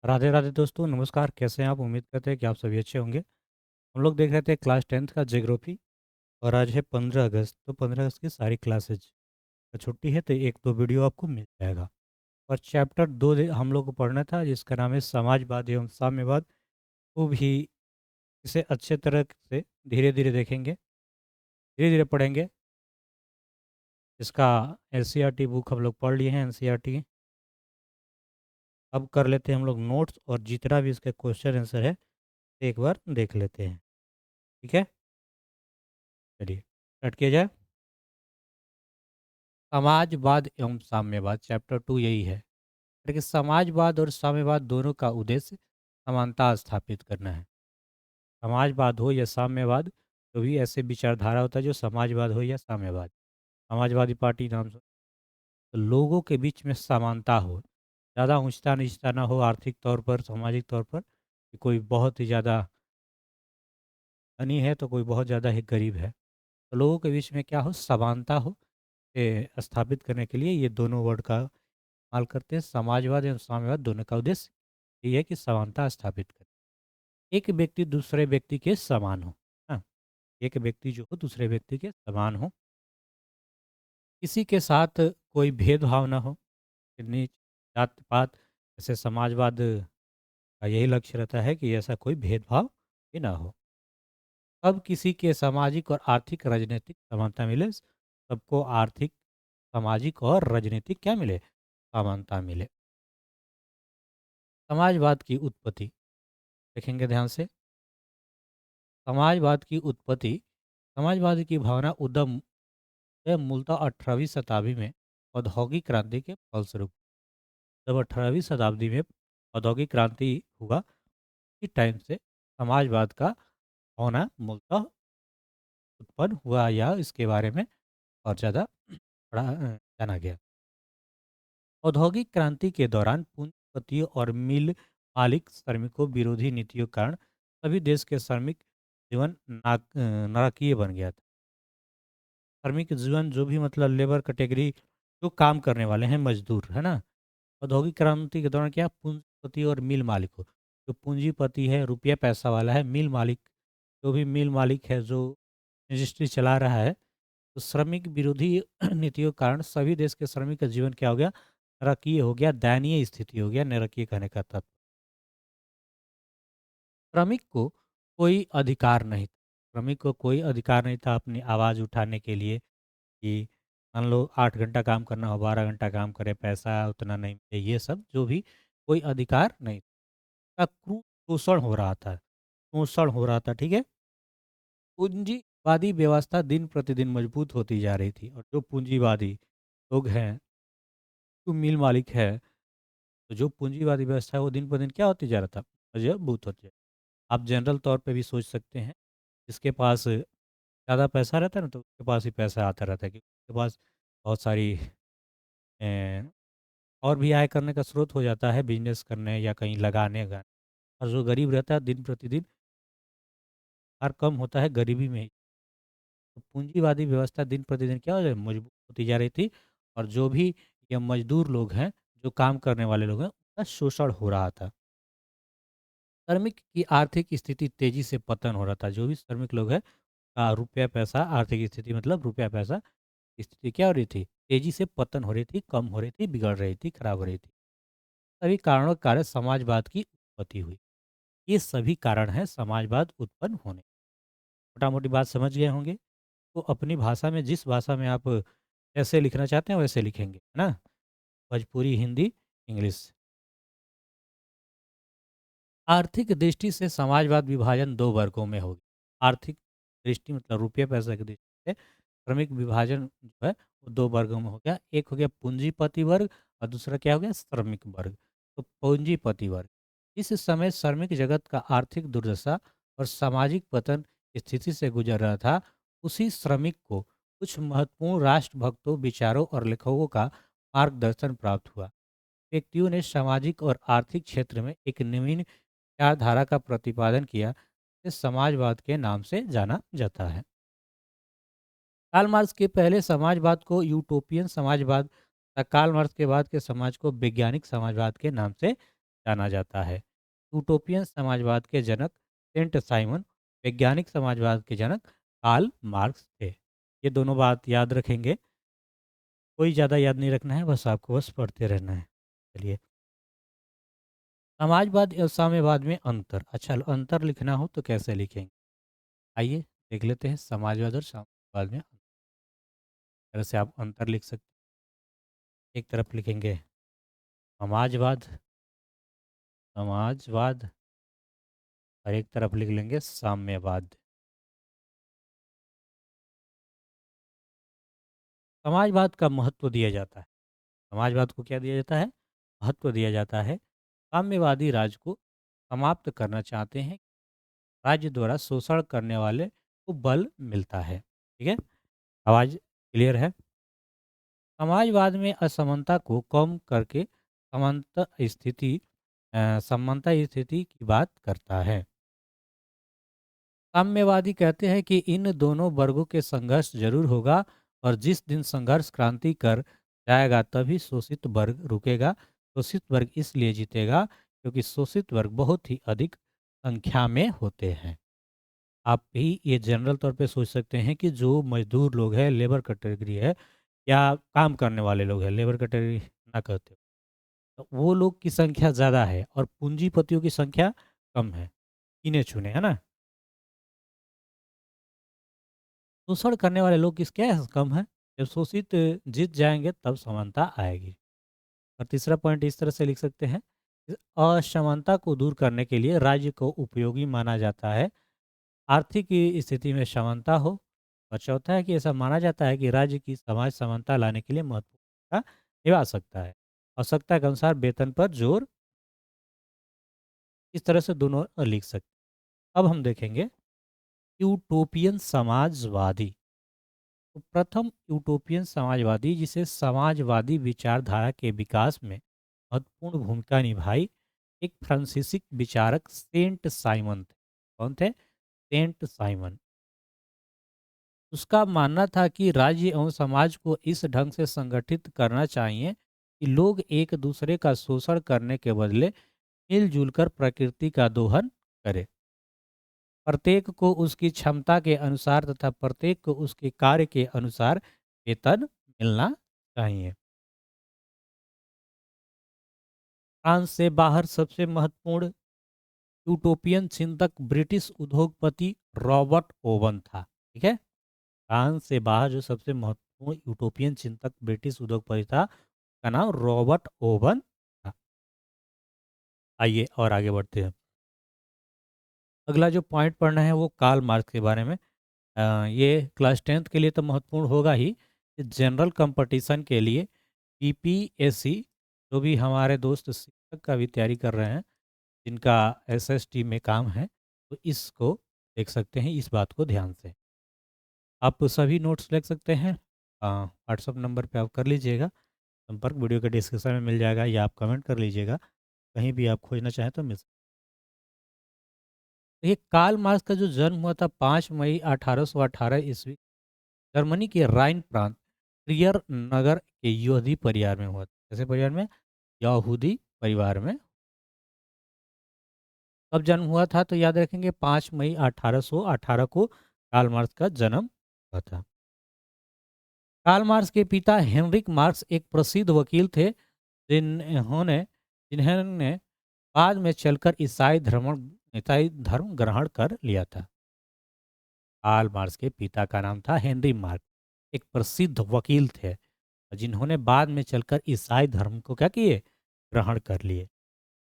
राधे राधे दोस्तों, नमस्कार। कैसे हैं आप? उम्मीद करते हैं कि आप सभी अच्छे होंगे। हम लोग देख रहे थे क्लास 10th का ज्योग्राफी और आज है 15 अगस्त। तो 15 अगस्त की सारी क्लासेज का छुट्टी है, तो एक दो वीडियो आपको मिल जाएगा। और चैप्टर 2 हम लोग को पढ़ना था, जिसका नाम है समाजवाद एवं साम्यवाद। वो भी इसे अच्छे तरह से धीरे धीरे देखेंगे, धीरे धीरे पढ़ेंगे। इसका एनसीईआरटी बुक हम लोग पढ़ लिए हैं, एनसीईआरटी। अब कर लेते हैं हम लोग नोट्स, और जितना भी इसका क्वेश्चन आंसर है एक बार देख लेते हैं। ठीक है, चलिए स्टार्ट किया जाए। समाजवाद एवं साम्यवाद चैप्टर 2 यही है। लेकिन समाजवाद और साम्यवाद दोनों का उद्देश्य समानता स्थापित करना है। समाजवाद हो या साम्यवाद, तो भी ऐसे विचारधारा होता है जो समाजवाद हो या साम्यवाद। समाजवादी पार्टी नाम से तो लोगों के बीच में समानता हो, ज़्यादा ऊंचता नीचता ना हो, आर्थिक तौर पर, सामाजिक तौर पर, कि कोई बहुत ही ज़्यादा धनी है तो कोई बहुत ज़्यादा ही गरीब है। तो लोगों के बीच में क्या हो, समानता हो, स्थापित करने के लिए ये दोनों वर्ड का इस्तेमाल करते हैं। समाजवाद एवं साम्यवाद दोनों का उद्देश्य ये है कि समानता स्थापित करें। एक व्यक्ति दूसरे व्यक्ति के समान हो। हाँ, एक व्यक्ति जो हो दूसरे व्यक्ति के समान हो, किसी के साथ कोई भेदभाव ना हो, नीच जात पात। ऐसे समाजवाद का यही लक्ष्य रहता है कि ऐसा कोई भेदभाव ही ना हो। अब किसी के सामाजिक और आर्थिक राजनीतिक समानता मिले, सबको आर्थिक, सामाजिक और राजनीतिक क्या मिले, समानता मिले। समाजवाद की उत्पत्ति देखेंगे ध्यान से। समाजवाद की उत्पत्ति, समाजवाद की भावना उद्यम यह मूलतः 18वीं शताब्दी में औद्योगिक क्रांति के फलस्वरूप। जब 18वीं शताब्दी में औद्योगिक क्रांति हुआ, इस टाइम से समाजवाद का होना मूलतः उत्पन्न हुआ, या इसके बारे में और ज़्यादा जाना गया। औद्योगिक क्रांति के दौरान पूंजीपतियों और मिल मालिक श्रमिकों विरोधी नीतियों के कारण सभी देश के श्रमिक जीवन नारकीय बन गया था। श्रमिक जीवन जो भी मतलब लेबर कैटेगरी, जो काम करने वाले हैं, मजदूर है ना। औद्योगिक क्रांति के दौरान क्या, पूंजीपति और मिल मालिक हो, जो पूंजीपति है, रुपया पैसा वाला है, मिल मालिक, जो भी मिल मालिक है, जो इंडस्ट्री चला रहा है, तो श्रमिक विरोधी नीतियों के कारण सभी देश के श्रमिक का जीवन क्या हो गया, नरकीय हो गया, दयनीय स्थिति हो गया। नरकीय कहने का तत्व, श्रमिक को कोई अधिकार नहीं था। श्रमिक को कोई अधिकार नहीं था अपनी आवाज़ उठाने के लिए, कि मान लो 8 घंटा काम करना हो, 12 घंटा काम करे, पैसा उतना नहीं मिले, ये सब जो भी कोई अधिकार नहीं था। क्रूर शोषण हो रहा था, शोषण हो रहा था, ठीक है। पूंजीवादी व्यवस्था दिन प्रतिदिन मजबूत होती जा रही थी, और जो पूंजीवादी लोग हैं, जो मिल मालिक है, तो जो पूंजीवादी व्यवस्था है वो दिन पर दिन क्या होती जा रहा था, मजबूत होती जा रहा। आप जनरल तौर पे भी सोच सकते हैं, जिसके पास ज़्यादा पैसा रहता है ना, तो उसके पास ही पैसा आता रहता है, क्योंकि उसके पास बहुत सारी अ, और भी आय करने का स्रोत हो जाता है, बिजनेस करने या कहीं लगाने का। और जो गरीब रहता है दिन प्रतिदिन हर कम होता है गरीबी में ही। तो पूंजीवादी व्यवस्था दिन प्रतिदिन क्या हो रही, मजबूत होती जा रही थी। और जो भी ये मजदूर लोग हैं, जो काम करने वाले लोग हैं, उनका शोषण हो रहा था। श्रमिक की आर्थिक स्थिति तेजी से पतन हो रहा था। जो भी श्रमिक लोग हैं, रुपया पैसा, आर्थिक स्थिति मतलब रुपया पैसा स्थिति क्या हो रही थी, तेजी से पतन हो रही थी, कम हो रही थी, बिगड़ रही थी, खराब हो रही थी। सभी कारणों के कारण समाजवाद की उत्पत्ति हुई। ये सभी कारण हैं समाजवाद उत्पन्न होने। मोटा मोटी बात समझ गए होंगे। तो अपनी भाषा में, जिस भाषा में आप ऐसे लिखना चाहते हैं वैसे लिखेंगे, है ना। भोजपुरी, हिंदी, इंग्लिश। आर्थिक दृष्टि से समाजवाद विभाजन दो वर्गों में होगी। आर्थिक दृष्टि मतलब रुपये पैसे की दृष्टि से श्रमिक विभाजन जो है वो दो वर्गों में हो गया। एक हो गया पूंजीपति वर्ग, और दूसरा क्या हो गया, श्रमिक वर्ग। तो पूंजीपति वर्ग, इस समय श्रमिक जगत का आर्थिक दुर्दशा और सामाजिक पतन स्थिति से गुजर रहा था। उसी श्रमिक को कुछ महत्वपूर्ण राष्ट्रभक्तों, विचारों और लेखकों का मार्गदर्शन प्राप्त हुआ। व्यक्तियों ने सामाजिक और आर्थिक क्षेत्र में एक नवीन विचारधारा का प्रतिपादन किया, इस समाजवाद के नाम से जाना जाता है। कार्ल मार्क्स के पहले समाजवाद को यूटोपियन समाजवाद तथा कार्ल मार्क्स के बाद के समाज को वैज्ञानिक समाजवाद के नाम से जाना जाता है। यूटोपियन समाजवाद के जनक सेंट साइमन, वैज्ञानिक समाजवाद के जनक कार्ल मार्क्स थे। ये दोनों बात याद रखेंगे, कोई ज़्यादा याद नहीं रखना है, बस आपको बस पढ़ते रहना है। चलिए, समाजवाद और साम्यवाद में अंतर। अच्छा, अंतर लिखना हो तो कैसे लिखेंगे? आइए देख लेते हैं समाजवाद और साम्यवाद में अंतर। तरह से आप अंतर लिख सकते हैं। एक तरफ लिखेंगे समाजवाद, समाजवाद, और एक तरफ लिख लेंगे साम्यवाद। समाजवाद का महत्व दिया जाता है। समाजवाद को क्या दिया जाता है? महत्व दिया जाता है। साम्यवादी राज्य को समाप्त करना चाहते हैं। राज्य द्वारा शोषण करने वाले को बल मिलता है। ठीक है, आवाज़ क्लियर है? समाजवाद में असमानता को कम करके समानता स्थिति की बात करता है। साम्यवादी कहते हैं कि इन दोनों वर्गों के संघर्ष जरूर होगा, और जिस दिन संघर्ष क्रांति कर जाएगा तभी शोषित वर्ग रुकेगा। शोषित वर्ग इसलिए जीतेगा क्योंकि शोषित वर्ग बहुत ही अधिक संख्या में होते हैं। आप भी ये जनरल तौर पे सोच सकते हैं कि जो मजदूर लोग हैं, लेबर कैटेगरी है, या काम करने वाले लोग हैं, लेबर कैटेगरी ना कहते हो, तो वो लोग की संख्या ज़्यादा है और पूंजीपतियों की संख्या कम है, गिने चुने, है ना? शोषण करने वाले लोग किस क्या है, कम है। जब शोषित जीत जाएंगे तब समानता आएगी। और तीसरा पॉइंट इस तरह से लिख सकते हैं, इस असमानता को दूर करने के लिए राज्य को उपयोगी माना जाता है। आर्थिक की स्थिति में समानता हो। और चौथा है कि ऐसा माना जाता है कि राज्य की समाज समानता लाने के लिए महत्वपूर्ण भूमिका निभा सकता है। आवश्यकता के अनुसार वेतन पर जोर, इस तरह से दोनों लिख सकते हैं। अब हम देखेंगे यूटोपियन समाजवादी। तो प्रथम यूटोपियन समाजवादी, जिसे समाजवादी विचारधारा के विकास में महत्वपूर्ण भूमिका निभाई, एक फ्रांसीसी विचारक सेंट साइमन थे। कौन थे? Saint Simon. उसका मानना था कि राज्य एवं समाज को इस ढंग से संगठित करना चाहिए कि लोग एक दूसरे का शोषण करने के बदले मिलजुल कर प्रकृति का दोहन करें। प्रत्येक को उसकी क्षमता के अनुसार तथा प्रत्येक को उसके कार्य के अनुसार वेतन मिलना चाहिए। फ्रांस से बाहर सबसे महत्वपूर्ण यूटोपियन चिंतक ब्रिटिश उद्योगपति रॉबर्ट ओवन था। ठीक है, फ्रांस से बाहर जो सबसे महत्वपूर्ण यूटोपियन चिंतक ब्रिटिश उद्योगपति था, का नाम रॉबर्ट ओवन था। आइए और आगे बढ़ते हैं। अगला जो पॉइंट पढ़ना है वो कार्ल मार्क्स के बारे में। ये क्लास 10th के लिए तो महत्वपूर्ण होगा ही, जनरल कंपटीशन के लिए पीपीएससी, जो भी हमारे दोस्त शिक्षक का भी तैयारी कर रहे हैं, जिनका एसएसटी में काम है, तो इसको देख सकते हैं, इस बात को ध्यान से। आप सभी नोट्स लिख सकते हैं, व्हाट्सअप नंबर पे आप कर लीजिएगा संपर्क, वीडियो के डिस्क्रिप्शन में मिल जाएगा, या आप कमेंट कर लीजिएगा, कहीं भी आप खोजना चाहें तो मिल सकता है। ये कार्ल मार्क्स का जो जन्म हुआ था 5 मई 1818 ईस्वी, जर्मनी के राइन प्रांत ट्रियर नगर के यहूदी परिवार में हुआ था। कैसे परिवार में? यहूदी परिवार में। कब जन्म हुआ था? तो याद रखेंगे 5 मई 1818 को कार्ल मार्क्स का जन्म हुआ था। कार्ल मार्क्स के पिता हेनरिक मार्क्स एक प्रसिद्ध वकील थे, जिन्होंने जिन्होंने बाद में चलकर ईसाई धर्म ग्रहण कर लिया था। कार्ल मार्क्स के पिता का नाम था हेनरी मार्क्स, एक प्रसिद्ध वकील थे, जिन्होंने बाद में चलकर ईसाई धर्म को क्या किए? ग्रहण कर लिए।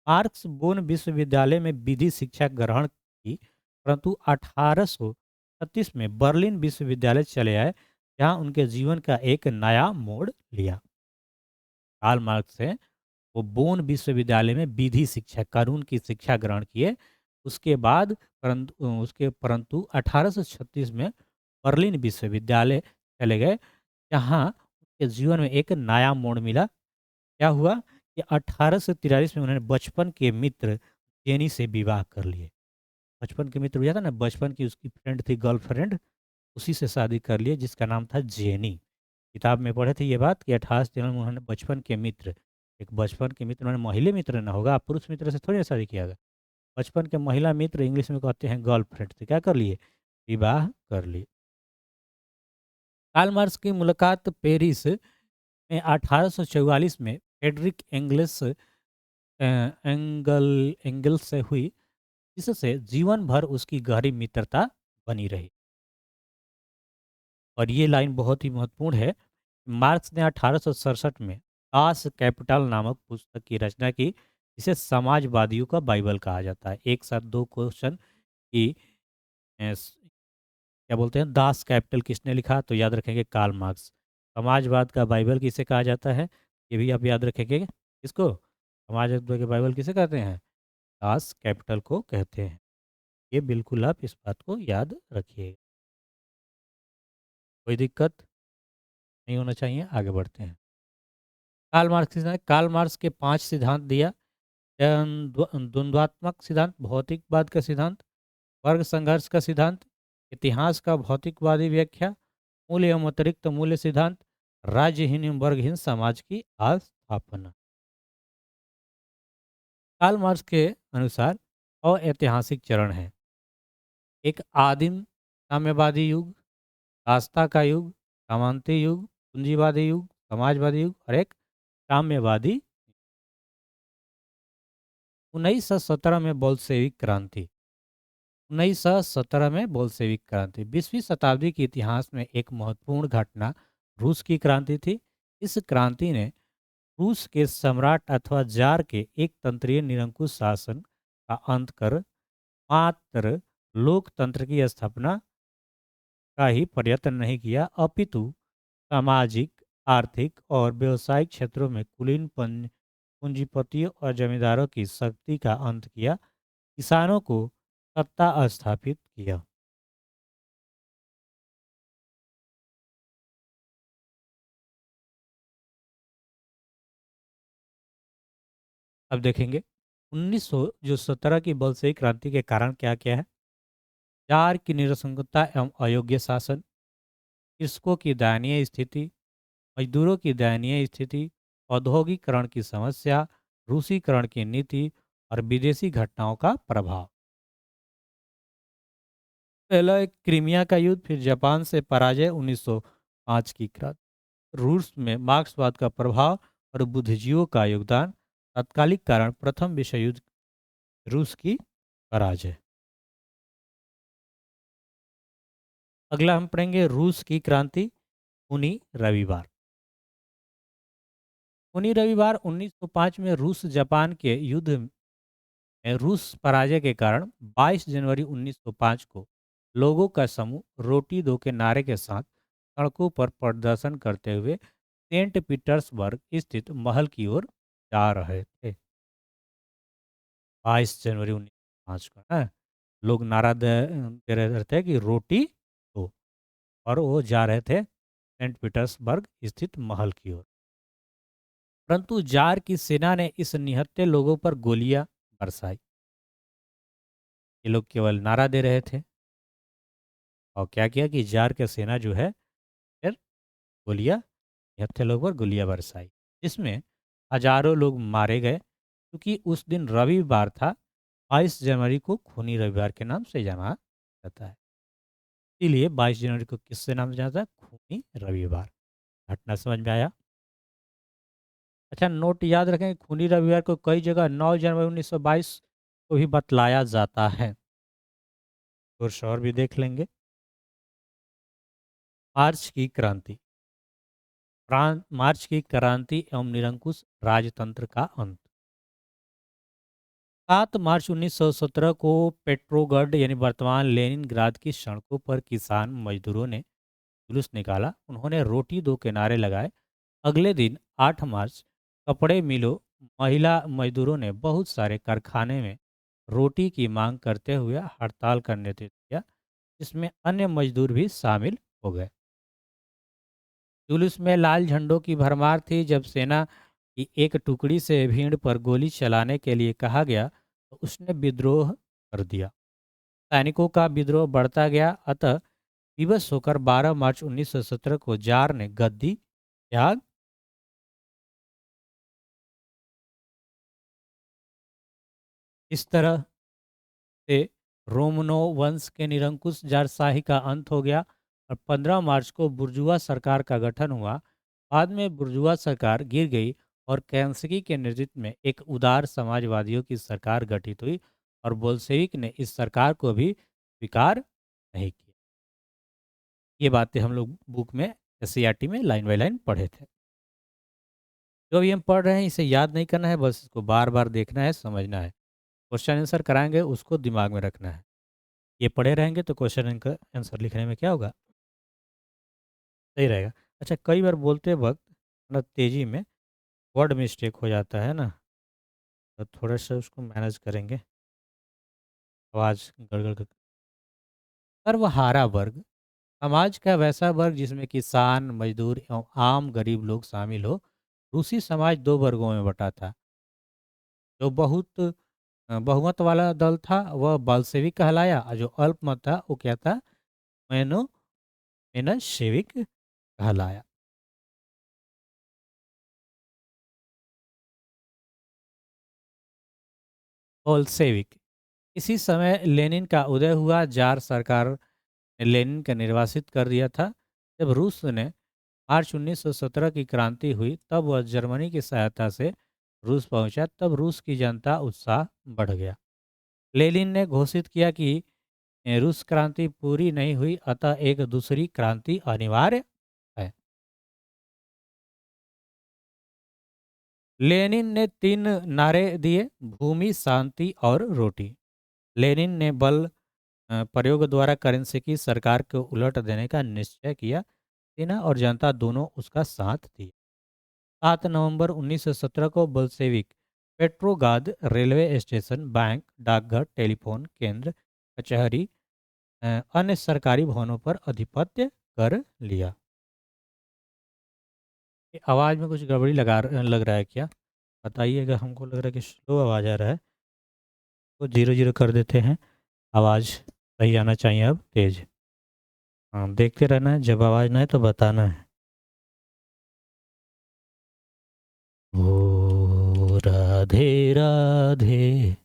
मार्क्स बोन विश्वविद्यालय में विधि शिक्षा ग्रहण की, परंतु 1836 में बर्लिन विश्वविद्यालय चले आए, जहां उनके जीवन का एक नया मोड़ लिया। कार्ल मार्क्स से वो बोन विश्वविद्यालय में विधि शिक्षा, कानून की शिक्षा ग्रहण किए। परंतु 1836 में बर्लिन विश्वविद्यालय चले गए, जहां उनके जीवन में एक नया मोड़ मिला। क्या हुआ कि 1843 में उन्होंने बचपन के मित्र जेनी से विवाह कर लिए। बचपन के मित्र हुआ था ना, बचपन की उसकी फ्रेंड थी, गर्लफ्रेंड, उसी से शादी कर लिए, जिसका नाम था जेनी। किताब में पढ़े थे ये बात कि 18 में उन्होंने बचपन के मित्र, एक बचपन के मित्र माने महिला मित्र ना होगा, आप पुरुष मित्र से थोड़ी ना शादी किया होगा। बचपन के महिला मित्र इंग्लिश में कहते हैं गर्लफ्रेंड से क्या कर लिए? विवाह कर लिए। कार्ल मार्क्स की मुलाकात पेरिस में 1844 में फ्रेडरिक एंगल्स से हुई, जिससे जीवन भर उसकी गहरी मित्रता बनी रही। और ये लाइन बहुत ही महत्वपूर्ण है। मार्क्स ने 1867 में दास कैपिटल नामक पुस्तक की रचना की, जिसे समाजवादियों का बाइबल कहा जाता है। एक साथ दो क्वेश्चन की क्या बोलते हैं, दास कैपिटल किसने लिखा? तो याद रखेंगे कार्ल मार्क्स। समाजवाद का बाइबल किसे कहा जाता है? ये भी आप याद रखेंगे। किसको? समाजवाद के बाइबल किसे कहते हैं? दास कैपिटल को कहते हैं। ये बिल्कुल आप इस बात को याद रखिएगा। कोई दिक्कत नहीं होना चाहिए। आगे बढ़ते हैं। कार्ल मार्क्स के 5 सिद्धांत दिया। द्वंद्वात्मक सिद्धांत, भौतिकवाद का सिद्धांत, वर्ग संघर्ष का सिद्धांत, इतिहास का भौतिकवादी व्याख्या, मूल्य एवं अतिरिक्त मूल्य सिद्धांत, राज्यहीन एवं वर्गहीन समाज की स्थापना। कार्ल मार्क्स के अनुसार अऐतिहासिक चरण है। एक आदिम साम्यवादी युग, आस्था का युग, सामंती युग, पूंजीवादी युग, समाजवादी युग और एक साम्यवादी। 1917 में बोल्शेविक क्रांति। 1917 में बोल्शेविक क्रांति 20वीं शताब्दी के इतिहास में एक महत्वपूर्ण घटना रूस की क्रांति थी। इस क्रांति ने रूस के सम्राट अथवा जार के एक तंत्रीय निरंकुश शासन का अंत कर मात्र लोकतंत्र की स्थापना का ही प्रयत्न नहीं किया, अपितु सामाजिक, आर्थिक और व्यवसायिक क्षेत्रों में कुलीन पूंजीपतियों और जमींदारों की शक्ति का अंत किया, किसानों को सत्ता स्थापित किया। अब देखेंगे 1917 की बलशेवी क्रांति के कारण क्या क्या है। जार की निरंकुशता एवं अयोग्य शासन, कृषकों की दयनीय स्थिति, मजदूरों की दयनीय स्थिति, औद्योगिकरण की समस्या, रूसीकरण की नीति और विदेशी घटनाओं का प्रभाव। पहला एक क्रीमिया का युद्ध, फिर जापान से पराजय 1905 की क्रांति। रूस में मार्क्सवाद का प्रभाव और बुद्धिजीवियों का योगदान, तात्कालिक कारण प्रथम विश्व युद्ध, रूस की पराजय। अगला हम पढ़ेंगे रूस की क्रांति, खूनी रविवार। खूनी रविवार 1905 में रूस जापान के युद्ध में रूस पराजय के कारण 22 जनवरी 1905 को लोगों का समूह रोटी दो के नारे के साथ सड़कों पर प्रदर्शन करते हुए सेंट पीटर्सबर्ग स्थित महल की ओर जा रहे थे। 22 जनवरी 1905 को है। लोग नारा दे रहे थे कि रोटी दो, और वो जा रहे थे सेंट पीटर्सबर्ग स्थित महल की ओर। परंतु जार की सेना ने इस निहत्थे लोगों पर गोलियां बरसाई। ये लोग केवल नारा दे रहे थे, और क्या किया कि जार की सेना जो है फिर गोलियां, निहत्थे लोगों पर गोलियां बरसाई, जिसमें हजारों लोग मारे गए। क्योंकि उस दिन रविवार था, 22 जनवरी को खूनी रविवार के नाम से जाना जाता है। इसीलिए 22 जनवरी को किससे नाम से जाना जाता है? खूनी रविवार। घटना समझ में आया? अच्छा, नोट याद रखें, खूनी रविवार को कई जगह 9 जनवरी 1922 को भी बतलाया जाता है। कुछ और भी देख लेंगे। मार्च की क्रांति। मार्च की क्रांति एवं निरंकुश राजतंत्र का अंत। 7 मार्च 1917 को पेट्रोगढ़ यानी वर्तमान लेनिनग्राद की सड़कों पर किसान मजदूरों ने जुलूस निकाला। उन्होंने रोटी दो के नारे लगाए। अगले दिन 8 मार्च कपड़े मिलों, महिला मजदूरों ने बहुत सारे कारखाने में रोटी की मांग करते हुए हड़ताल का नेतृत्व किया, जिसमें अन्य मजदूर भी शामिल हो गए। जुलूस में लाल झंडों की भरमार थी। जब सेना की एक टुकड़ी से भीड़ पर गोली चलाने के लिए कहा गया, तो उसने विद्रोह कर दिया। सैनिकों का विद्रोह बढ़ता गया। अतः विवश होकर 12 मार्च 1917 को जार ने गद्दी त्याग इस तरह से रोमनोव वंश के निरंकुश जारशाही का अंत हो गया और 15 मार्च को बुर्जुआ सरकार का गठन हुआ। बाद में बुर्जुआ सरकार गिर गई और केंसकी के नेतृत्व में एक उदार समाजवादियों की सरकार गठित हुई और बोल्शेविक ने इस सरकार को भी स्वीकार नहीं किया। ये बातें हम लोग बुक में एससीईआरटी में लाइन बाय लाइन पढ़े थे। जो भी हम पढ़ रहे हैं इसे याद नहीं करना है, बस इसको बार बार देखना है, समझना है। क्वेश्चन आंसर कराएंगे उसको दिमाग में रखना है। ये पढ़े रहेंगे तो क्वेश्चन आंसर लिखने में क्या होगा, सही रहेगा। अच्छा, कई बार बोलते वक्त मतलब तेज़ी में वर्ड मिस्टेक हो जाता है ना, तो थोड़ा सा उसको मैनेज करेंगे, आवाज़ गड़गड़ कर। सर्वहारा वर्ग समाज का वैसा वर्ग जिसमें किसान, मजदूर एवं आम गरीब लोग शामिल हो। रूसी समाज दो वर्गों में बटा था। जो बहुमत वाला दल था वह बल्शेविक कहलाया और जो अल्पमत था वो क्या था, मैनो मेनशेविक कहलाया। बोल्शेविक। इसी समय लेनिन का उदय हुआ। जार सरकार ने लेनिन का निर्वासित कर दिया था। जब रूस ने मार्च 1917 की क्रांति हुई तब वह जर्मनी की सहायता से रूस पहुंचा। तब रूस की जनता उत्साह बढ़ गया। लेनिन ने घोषित किया कि रूस क्रांति पूरी नहीं हुई, अतः एक दूसरी क्रांति अनिवार्य है। लेनिन ने 3 नारे दिए, भूमि, शांति और रोटी। लेनिन ने बल प्रयोग द्वारा करेंसी की सरकार को उलट देने का निश्चय किया। सेना और जनता दोनों उसका साथ दिए। 7 नवंबर 1917 को बोल्शेविक पेट्रोगाद रेलवे स्टेशन, बैंक, डाकघर, टेलीफोन केंद्र, कचहरी, अन्य सरकारी भवनों पर अधिपत्य कर लिया। ये आवाज़ में कुछ गड़बड़ी लग रहा है क्या, बताइएगा। हमको लग रहा है कि स्लो आवाज़ आ रहा है, तो 0 0 कर देते हैं। आवाज़ सही आना चाहिए, अब तेज़। हाँ, देखते रहना है, जब आवाज़ ना आए तो बताना है। ओ राधे राधे।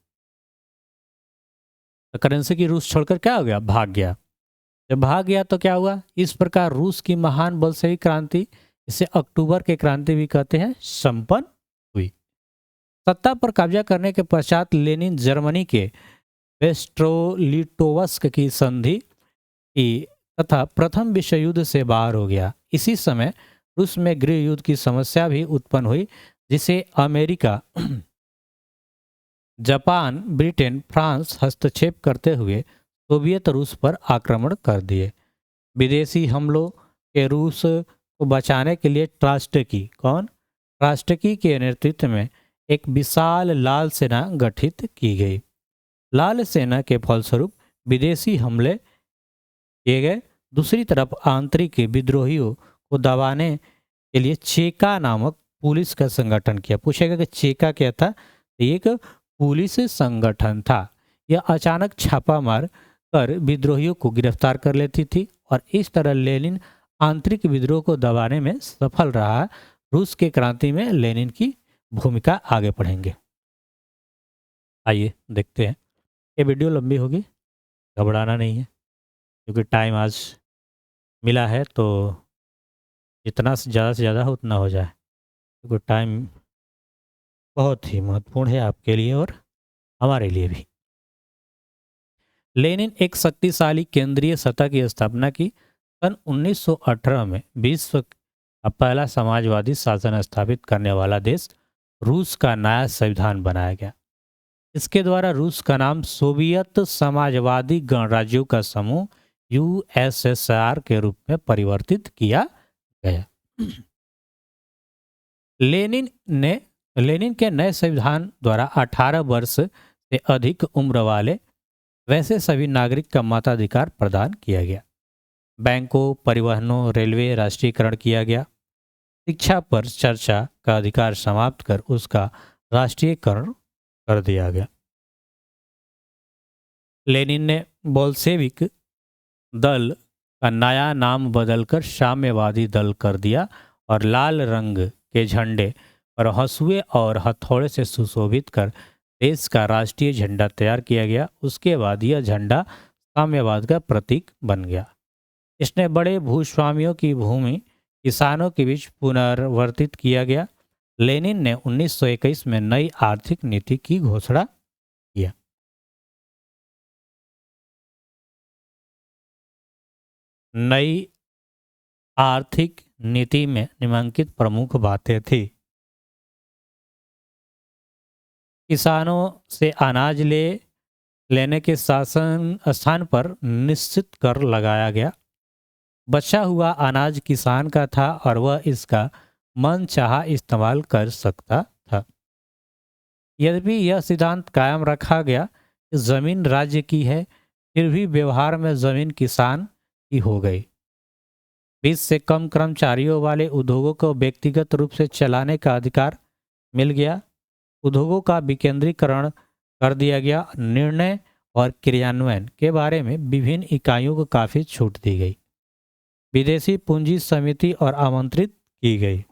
तो करेंसी की रूस छोड़कर क्या हो गया, भाग गया। जब भाग गया तो क्या हुआ, इस प्रकार रूस की महान बलशेविक क्रांति, इसे अक्टूबर की क्रांति भी कहते हैं, संपन्न हुई। सत्ता पर कब्जा करने के पश्चात लेनिन जर्मनी के वेस्ट्रोलिटोवस्क की संधि की तथा प्रथम विश्व युद्ध से बाहर हो गया। इसी समय रूस में गृह युद्ध की समस्या भी उत्पन्न हुई, जिसे अमेरिका, जापान, ब्रिटेन, फ्रांस हस्तक्षेप करते हुए सोवियत रूस पर आक्रमण कर दिए। विदेशी हमलों के रूस को बचाने के लिए ट्रास्टकी के नेतृत्व में एक विशाल लाल सेना गठित की गई। लाल सेना के फलस्वरूप विदेशी हमले किए गए। दूसरी तरफ आंतरिक विद्रोहियों को दबाने के लिए चेका नामक पुलिस का संगठन किया। पूछेगा कि चेका क्या था, तो एक पुलिस संगठन था। यह अचानक छापा मार कर विद्रोहियों को गिरफ्तार कर लेती थी और इस तरह लेनिन आंतरिक विद्रोह को दबाने में सफल रहा। रूस के क्रांति में लेनिन की भूमिका आगे पढ़ेंगे। आइए देखते हैं। ये वीडियो लंबी होगी, घबराना नहीं है, क्योंकि टाइम आज मिला है तो जितना से ज़्यादा हो उतना हो जाए, क्योंकि टाइम बहुत ही महत्वपूर्ण है आपके लिए और हमारे लिए भी। लेनिन एक शक्तिशाली केंद्रीय सत्ता की स्थापना की। सन 1918 में विश्व का पहला समाजवादी शासन स्थापित करने वाला देश रूस का नया संविधान बनाया गया। इसके द्वारा रूस का नाम सोवियत समाजवादी गणराज्यों का समूह यूएसएसआर के रूप में परिवर्तित किया गया। लेनिन के नए संविधान द्वारा 18 वर्ष से अधिक उम्र वाले वैसे सभी नागरिक का मताधिकार प्रदान किया गया। बैंकों, परिवहनों, रेलवे राष्ट्रीयकरण किया गया। शिक्षा पर चर्चा का अधिकार समाप्त कर उसका राष्ट्रीयकरण कर दिया गया। लेनिन ने बोल्शेविक दल का नया नाम बदलकर साम्यवादी दल कर दिया और लाल रंग के झंडे पर हंसुए और हथौड़े से सुशोभित कर देश का राष्ट्रीय झंडा तैयार किया गया। उसके बाद यह झंडा साम्यवाद का प्रतीक बन गया। इसने बड़े भूस्वामियों की भूमि किसानों के बीच पुनर्वर्तित किया गया। लेनिन ने 1921 में नई आर्थिक नीति की घोषणा किया। नई आर्थिक नीति में निम्नलिखित प्रमुख बातें थी। किसानों से अनाज लेने के शासन स्थान पर निश्चित कर लगाया गया। बचा हुआ अनाज किसान का था और वह इसका मनचाहा इस्तेमाल कर सकता था। यद्यपि यह सिद्धांत कायम रखा गया कि जमीन राज्य की है, फिर भी व्यवहार में जमीन किसान की हो गई। 20 से कम कर्मचारियों वाले उद्योगों को व्यक्तिगत रूप से चलाने का अधिकार मिल गया। उद्योगों का विकेंद्रीकरण कर दिया गया। निर्णय और क्रियान्वयन के बारे में विभिन्न इकाइयों को काफी छूट दी गई। विदेशी पूंजी समिति और आमंत्रित की गई।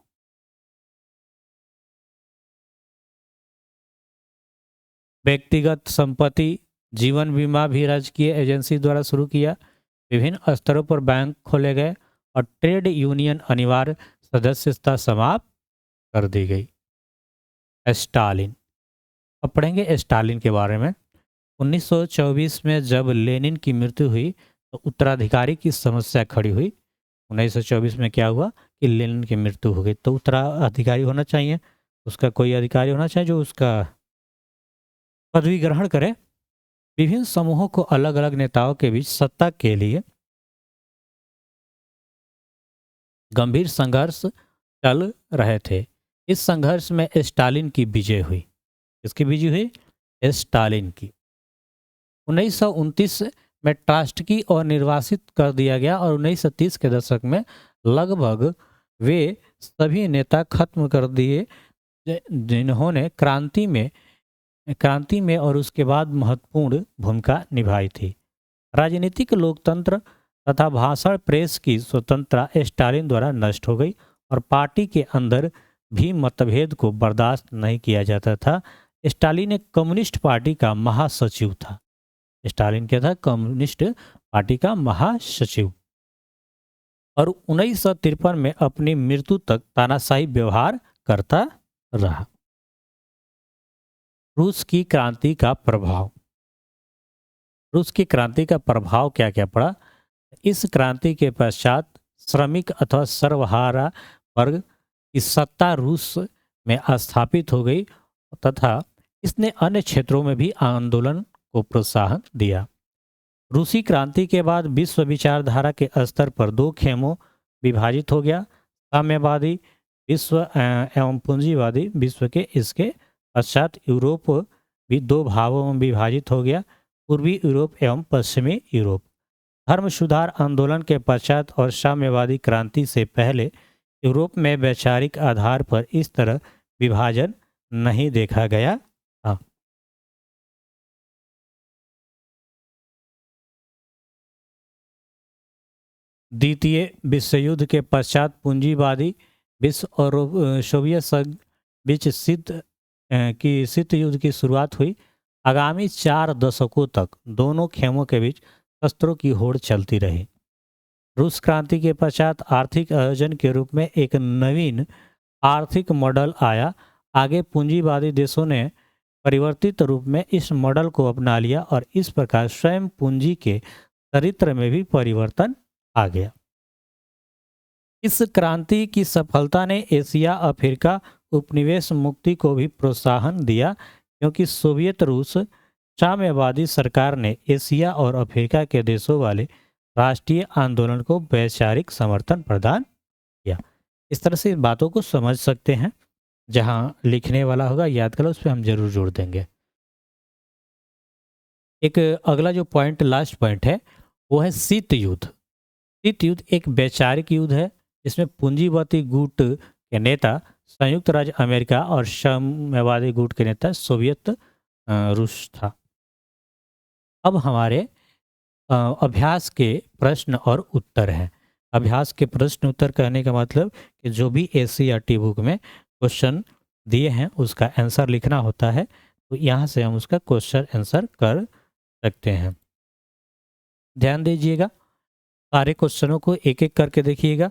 व्यक्तिगत संपत्ति जीवन बीमा भी राजकीय एजेंसी द्वारा शुरू किया। विभिन्न स्तरों पर बैंक खोले गए और ट्रेड यूनियन अनिवार्य सदस्यता समाप्त कर दी गई। स्टालिन। अब पढ़ेंगे स्टालिन के बारे में। 1924 में जब लेनिन की मृत्यु हुई तो उत्तराधिकारी की समस्या खड़ी हुई। 1924 में क्या हुआ कि लेनिन की मृत्यु हो गई तो उत्तराधिकारी होना चाहिए, उसका कोई अधिकारी होना चाहिए जो उसका पदवी ग्रहण करे। विभिन्न समूहों को अलग अलग नेताओं के बीच सत्ता के लिए गंभीर संघर्ष चल रहे थे। इस संघर्ष में स्टालिन की विजय हुई। किसकी विजय हुई? स्टालिन की। 1929 में ट्रास्टकी और निर्वासित कर दिया गया और 1930 के दशक में लगभग वे सभी नेता खत्म कर दिए जिन्होंने क्रांति में और उसके बाद महत्वपूर्ण भूमिका निभाई थी। राजनीतिक लोकतंत्र तथा भाषण प्रेस की स्वतंत्रता स्टालिन द्वारा नष्ट हो गई और पार्टी के अंदर भी मतभेद को बर्दाश्त नहीं किया जाता था। स्टालिन एक कम्युनिस्ट पार्टी का महासचिव था। स्टालिन क्या था? कम्युनिस्ट पार्टी का महासचिव। और 1953 में अपनी मृत्यु तक तानाशाही व्यवहार करता रहा। रूस की क्रांति का प्रभाव। रूस की क्रांति का प्रभाव क्या क्या पड़ा? इस क्रांति के पश्चात श्रमिक अथवा सर्वहारा वर्ग की सत्ता रूस में स्थापित हो गई तथा इसने अन्य क्षेत्रों में भी आंदोलन को प्रोत्साहन दिया। रूसी क्रांति के बाद विश्व विचारधारा के स्तर पर दो खेमों विभाजित हो गया। साम्यवादी विश्व एवं पूंजीवादी विश्व के। इसके पश्चात यूरोप भी दो भागों में विभाजित हो गया, पूर्वी यूरोप एवं पश्चिमी यूरोप। धर्म सुधार आंदोलन के पश्चात और साम्यवादी क्रांति से पहले यूरोप में वैचारिक आधार पर इस तरह विभाजन नहीं देखा गया था। द्वितीय विश्व युद्ध के पश्चात पूंजीवादी विश्व और सोवियत संघ बीच शीत युद्ध की शुरुआत हुई। आगामी 4 दशकों तक दोनों खेमों के बीच शस्त्रों की होड़ चलती रही। रूस क्रांति के पश्चात आर्थिक आयोजन के रूप में एक नवीन आर्थिक मॉडल आया। आगे पूंजीवादी देशों ने परिवर्तित रूप में इस मॉडल को अपना लिया और इस प्रकार स्वयं पूंजी के चरित्र में भी परिवर्तन आ गया। इस क्रांति की सफलता ने एशिया अफ्रीका उपनिवेश मुक्ति को भी प्रोत्साहन दिया, क्योंकि सोवियत रूस साम्यवादी सरकार ने एशिया और अफ्रीका के देशों वाले राष्ट्रीय आंदोलन को वैचारिक समर्थन प्रदान किया। इस तरह से बातों को समझ सकते हैं। जहां लिखने वाला होगा याद करो, उस पर हम जरूर जोड़ देंगे। एक अगला जो पॉइंट, लास्ट पॉइंट है, वो है शीत युद्ध। शीत युद्ध एक वैचारिक युद्ध है जिसमें पूंजीवादी गुट के नेता संयुक्त राज्य अमेरिका और साम्यवादी गुट के नेता सोवियत रूस था। अब हमारे अभ्यास के प्रश्न और उत्तर हैं। अभ्यास के प्रश्न उत्तर कहने का मतलब कि जो भी एससीईआरटी बुक में क्वेश्चन दिए हैं उसका आंसर लिखना होता है। तो यहाँ से हम उसका क्वेश्चन आंसर कर सकते हैं। ध्यान दीजिएगा, सारे क्वेश्चनों को एक एक करके देखिएगा।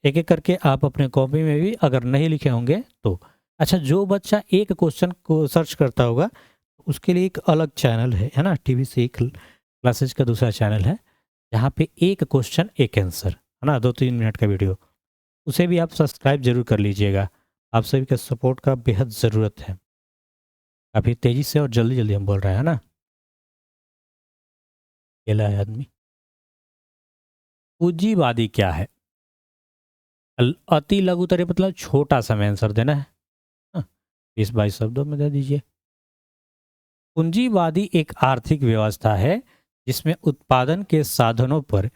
एक एक करके आप अपने कॉपी में भी अगर नहीं लिखे होंगे तो। अच्छा, जो बच्चा एक क्वेश्चन को सर्च करता होगा उसके लिए एक अलग चैनल है ना, टीवी से एक क्लासेज का दूसरा चैनल है जहाँ पे एक क्वेश्चन एक आंसर है ना, 2-3 मिनट का वीडियो, उसे भी आप सब्सक्राइब जरूर कर लीजिएगा। आप सभी का सपोर्ट का बेहद ज़रूरत है। काफ़ी तेज़ी से और जल्दी जल्दी हम बोल रहे हैं ना, अकेला है आदमी। पूंजीवादी क्या है? अति लघु उत्तरीय मतलब छोटा सा में आंसर देना है। हाँ, 20-22 शब्दों में दे दीजिए। पूंजीवादी एक आर्थिक व्यवस्था है जिसमें उत्पादन के साधनों पर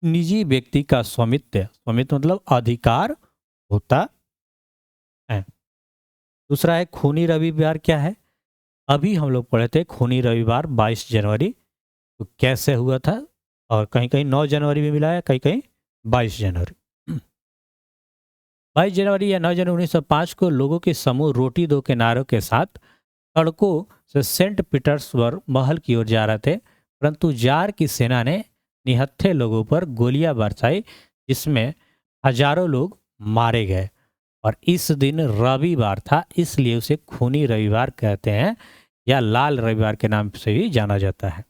निजी व्यक्ति का स्वामित्व स्वामित्व मतलब अधिकार होता है। दूसरा है खूनी रविवार क्या है? अभी हम लोग पढ़े थे खूनी रविवार 22 जनवरी, तो कैसे हुआ था, और कहीं कहीं 9 जनवरी भी मिला है, कहीं कहीं 22 जनवरी। 22 जनवरी या 9 जनवरी 1905 को लोगों के समूह रोटी दो किनारों के साथ सड़कों से सेंट पीटर्सबर्ग महल की ओर जा रहे थे, परंतु जार की सेना ने निहत्थे लोगों पर गोलियां बरसाई जिसमें हजारों लोग मारे गए। और इस दिन रविवार था, इसलिए उसे खूनी रविवार कहते हैं या लाल रविवार के नाम से भी जाना जाता है।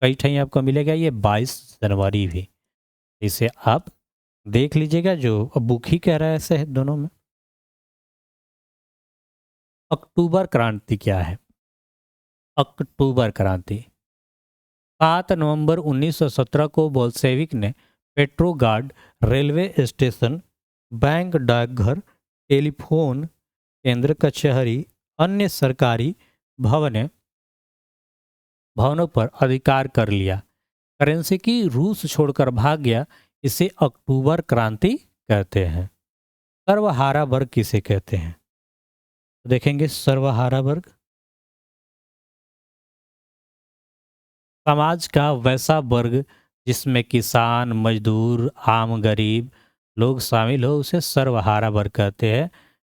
कई ठहीं आपको मिलेगा ये 22 जनवरी भी, इसे आप देख लीजिएगा, जो अब बुक ही कह रहा है ऐसे है दोनों में। अक्टूबर क्रांति क्या है? अक्टूबर क्रांति 7 नवंबर 1917 को बोल्शेविक ने पेट्रोगार्ड रेलवे स्टेशन, बैंक, डाकघर, टेलीफोन केंद्र, कचहरी, अन्य सरकारी भवनों पर अधिकार कर लिया। करेंसी की रूस छोड़कर भाग गया। इसे अक्टूबर क्रांति कहते हैं। सर्वहारा वर्ग किसे कहते हैं? तो देखेंगे सर्वहारा वर्ग समाज का वैसा वर्ग जिसमें किसान, मजदूर, आम गरीब लोग शामिल हो उसे सर्वहारा वर्ग कहते हैं।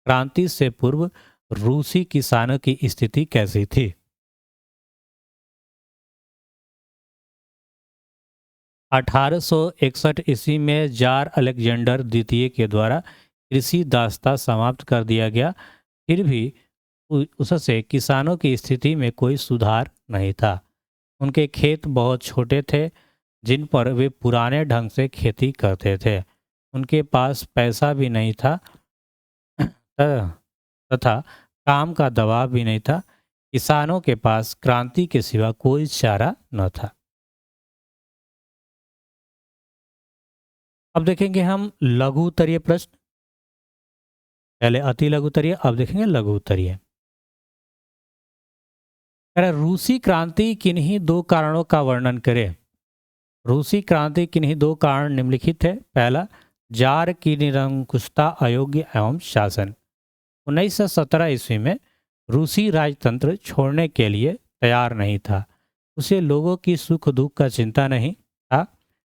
क्रांति से पूर्व रूसी किसानों की स्थिति कैसी थी? 1861 ईस्वी में जार अलेक्जेंडर द्वितीय के द्वारा कृषि दासता समाप्त कर दिया गया। फिर भी उससे किसानों की स्थिति में कोई सुधार नहीं था। उनके खेत बहुत छोटे थे जिन पर वे पुराने ढंग से खेती करते थे। उनके पास पैसा भी नहीं था तथा काम का दबाव भी नहीं था। किसानों के पास क्रांति के सिवा कोई चारा न था। अब देखेंगे हम लघु उत्तरीय प्रश्न। पहले अति लघु उत्तरीय, अब देखेंगे लघु उत्तरीय। रूसी क्रांति किन्हीं दो कारणों का वर्णन करें। रूसी क्रांति किन्हीं दो कारण निम्नलिखित है। पहला, जार की निरंकुशता, अयोग्य एवं शासन। 1917 ईस्वी में रूसी राजतंत्र छोड़ने के लिए तैयार नहीं था। उसे लोगों की सुख दुख का चिंता नहीं था।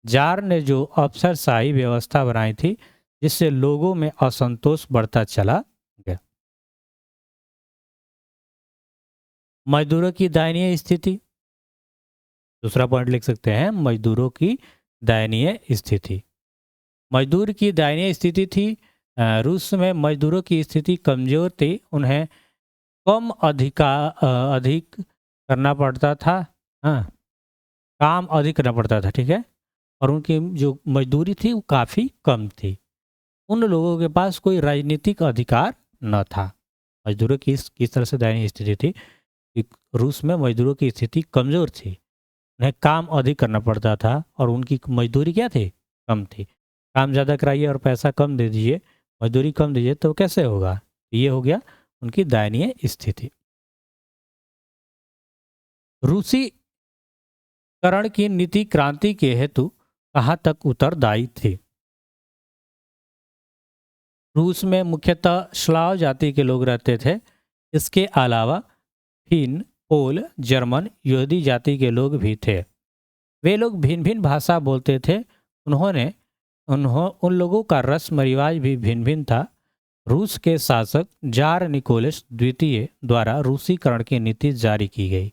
जार ने जो अफसरशाही व्यवस्था बनाई थी जिससे लोगों में असंतोष बढ़ता चला गया। मजदूरों की दयनीय स्थिति, दूसरा पॉइंट लिख सकते हैं, मजदूरों की दयनीय स्थिति। मजदूर की दयनीय स्थिति थी। रूस में मजदूरों की स्थिति कमजोर थी। उन्हें कम अधिक करना पड़ता था। हाँ, काम अधिक करना पड़ता था, ठीक है। और उनकी जो मजदूरी थी वो काफ़ी कम थी। उन लोगों के पास कोई राजनीतिक अधिकार न था। मजदूरों की किस तरह से दयनीय स्थिति थी कि रूस में मजदूरों की स्थिति कमज़ोर थी। उन्हें काम अधिक करना पड़ता था और उनकी मजदूरी क्या थी? कम थी। काम ज़्यादा कराइए और पैसा कम दे दीजिए, मजदूरी कम दीजिए, तो कैसे होगा? ये हो गया उनकी दयनीय स्थिति। रूसीकरण की नीति क्रांति के हेतु कहाँ तक उत्तरदायी थी? रूस में मुख्यतः स्लाव जाति के लोग रहते थे। इसके अलावा फिन, पोल, जर्मन, यहूदी जाति के लोग भी थे। वे लोग भिन्न भिन्न भाषा बोलते थे। उन लोगों का रस्म रिवाज भी भिन्न भिन्न था। रूस के शासक जार निकोलस द्वितीय द्वारा रूसीकरण की नीति जारी की गई।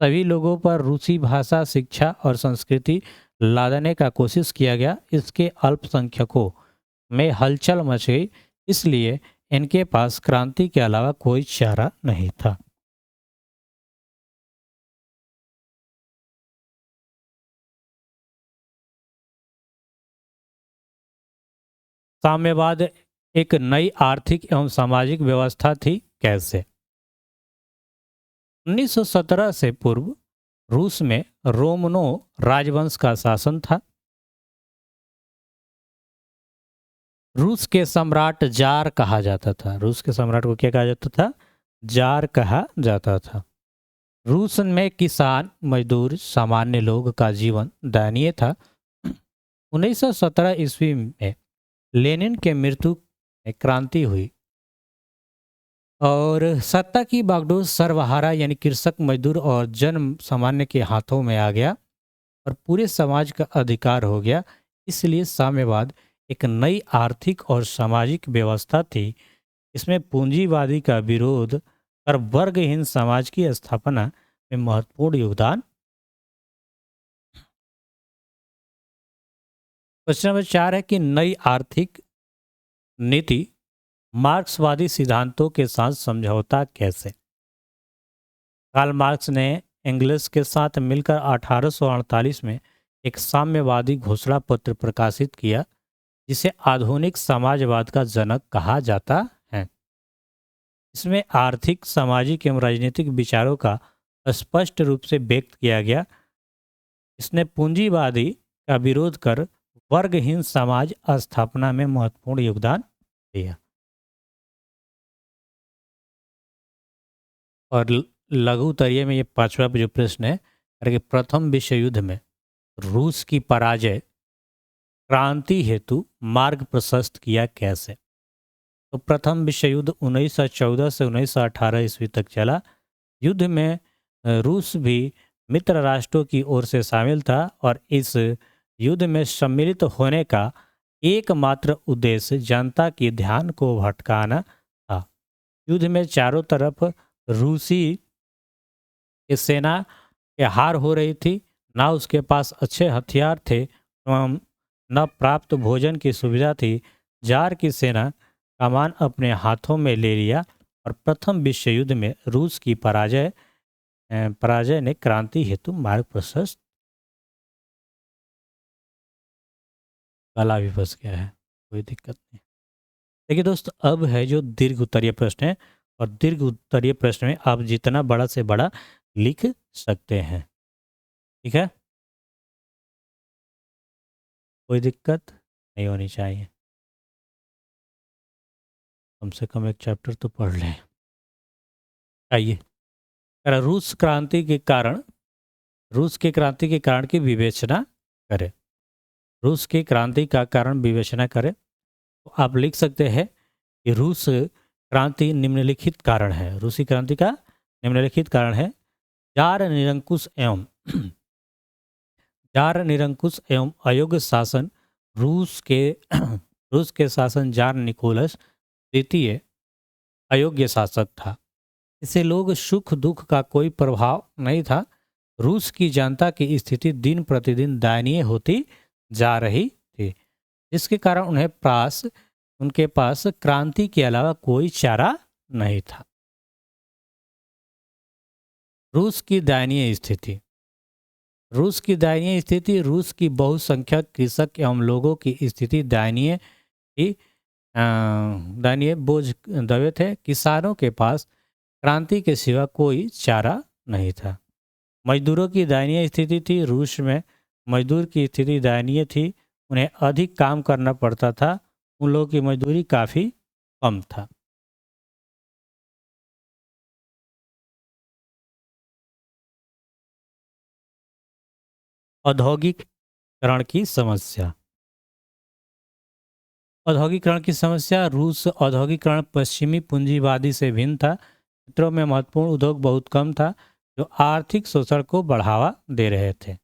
सभी लोगों पर रूसी भाषा, शिक्षा और संस्कृति लादने का कोशिश किया गया। इसके अल्पसंख्यकों में हलचल मच गई, इसलिए इनके पास क्रांति के अलावा कोई चारा नहीं था। साम्यवाद एक नई आर्थिक एवं सामाजिक व्यवस्था थी। कैसे? 1917 से पूर्व रूस में रोमनो राजवंश का शासन था। रूस के सम्राट जार कहा जाता था। रूस के सम्राट को क्या कहा जाता था? जार कहा जाता था। रूस में किसान, मजदूर, सामान्य लोग का जीवन दयनीय था। 1917 ईस्वी में लेनिन के मृत्यु में क्रांति हुई और सत्ता की बागडोर सर्वहारा यानी कृषक, मजदूर और जन सामान्य के हाथों में आ गया और पूरे समाज का अधिकार हो गया। इसलिए साम्यवाद एक नई आर्थिक और सामाजिक व्यवस्था थी। इसमें पूंजीवादी का विरोध कर वर्गहीन समाज की स्थापना में महत्वपूर्ण योगदान। क्वेश्चन नंबर 4 है कि नई आर्थिक नीति मार्क्सवादी सिद्धांतों के साथ समझौता कैसे? कार्ल मार्क्स ने एंगल्स के साथ मिलकर 1848 में एक साम्यवादी घोषणा पत्र प्रकाशित किया, जिसे आधुनिक समाजवाद का जनक कहा जाता है। इसमें आर्थिक, सामाजिक एवं राजनीतिक विचारों का स्पष्ट रूप से व्यक्त किया गया। इसने पूंजीवादी का विरोध कर वर्गहीन समाज स्थापना में महत्वपूर्ण योगदान दिया। और लघु उत्तरीय में ये पांचवा जो प्रश्न है कि प्रथम विश्व युद्ध में रूस की पराजय क्रांति हेतु मार्ग प्रशस्त किया कैसे? तो प्रथम विश्व युद्ध 1914 से 1918 ईस्वी तक चला। युद्ध में रूस भी मित्र राष्ट्रों की ओर से शामिल था और इस युद्ध में सम्मिलित होने का एकमात्र उद्देश्य जनता के ध्यान को भटकाना था। युद्ध में चारों तरफ रूसी की सेना के हार हो रही थी, ना उसके पास अच्छे हथियार थे एवं न प्राप्त भोजन की सुविधा थी। जार की सेना कमान अपने हाथों में ले लिया और प्रथम विश्व युद्ध में रूस की पराजय ने क्रांति हेतु मार्ग प्रशस्त। गला भी फंस गया है, कोई दिक्कत नहीं। देखिए दोस्त, अब है जो दीर्घ उत्तरीय प्रश्न है और दीर्घ उत्तरीय प्रश्न में आप जितना बड़ा से बड़ा लिख सकते हैं। ठीक है, कोई दिक्कत नहीं होनी चाहिए। कम से कम एक चैप्टर तो पढ़ लें। आइए, रूस के क्रांति के कारण की विवेचना करें। रूस की क्रांति का कारण विवेचना करें तो आप लिख सकते हैं कि रूस क्रांति निम्नलिखित कारण है। रूसी क्रांति का निम्नलिखित कारण है। जार निरंकुश एवं अयोग्य शासन। रूस के शासन जार निकोलस द्वितीय अयोग्य शासक था। इसे लोग सुख दुख का कोई प्रभाव नहीं था। रूस की जनता की स्थिति दिन प्रतिदिन दयनीय होती जा रही थी, जिसके कारण उनके पास क्रांति के अलावा कोई चारा नहीं था। रूस की दयनीय स्थिति। रूस की बहुसंख्यक कृषक एवं लोगों की स्थिति दयनीय थी। दयनीय बोझ दबे थे। किसानों के पास क्रांति के सिवा कोई चारा नहीं था। मजदूरों की दयनीय स्थिति थी। रूस में मजदूर की स्थिति दयनीय थी। उन्हें अधिक काम करना पड़ता था। उन लोगों की मजदूरी काफ़ी कम था। औद्योगिकरण की समस्या। औद्योगिकरण की समस्या। रूस औद्योगिकरण पश्चिमी पूंजीवादी से भिन्न था। क्षेत्रों में महत्वपूर्ण उद्योग बहुत कम था, जो आर्थिक शोषण को बढ़ावा दे रहे थे।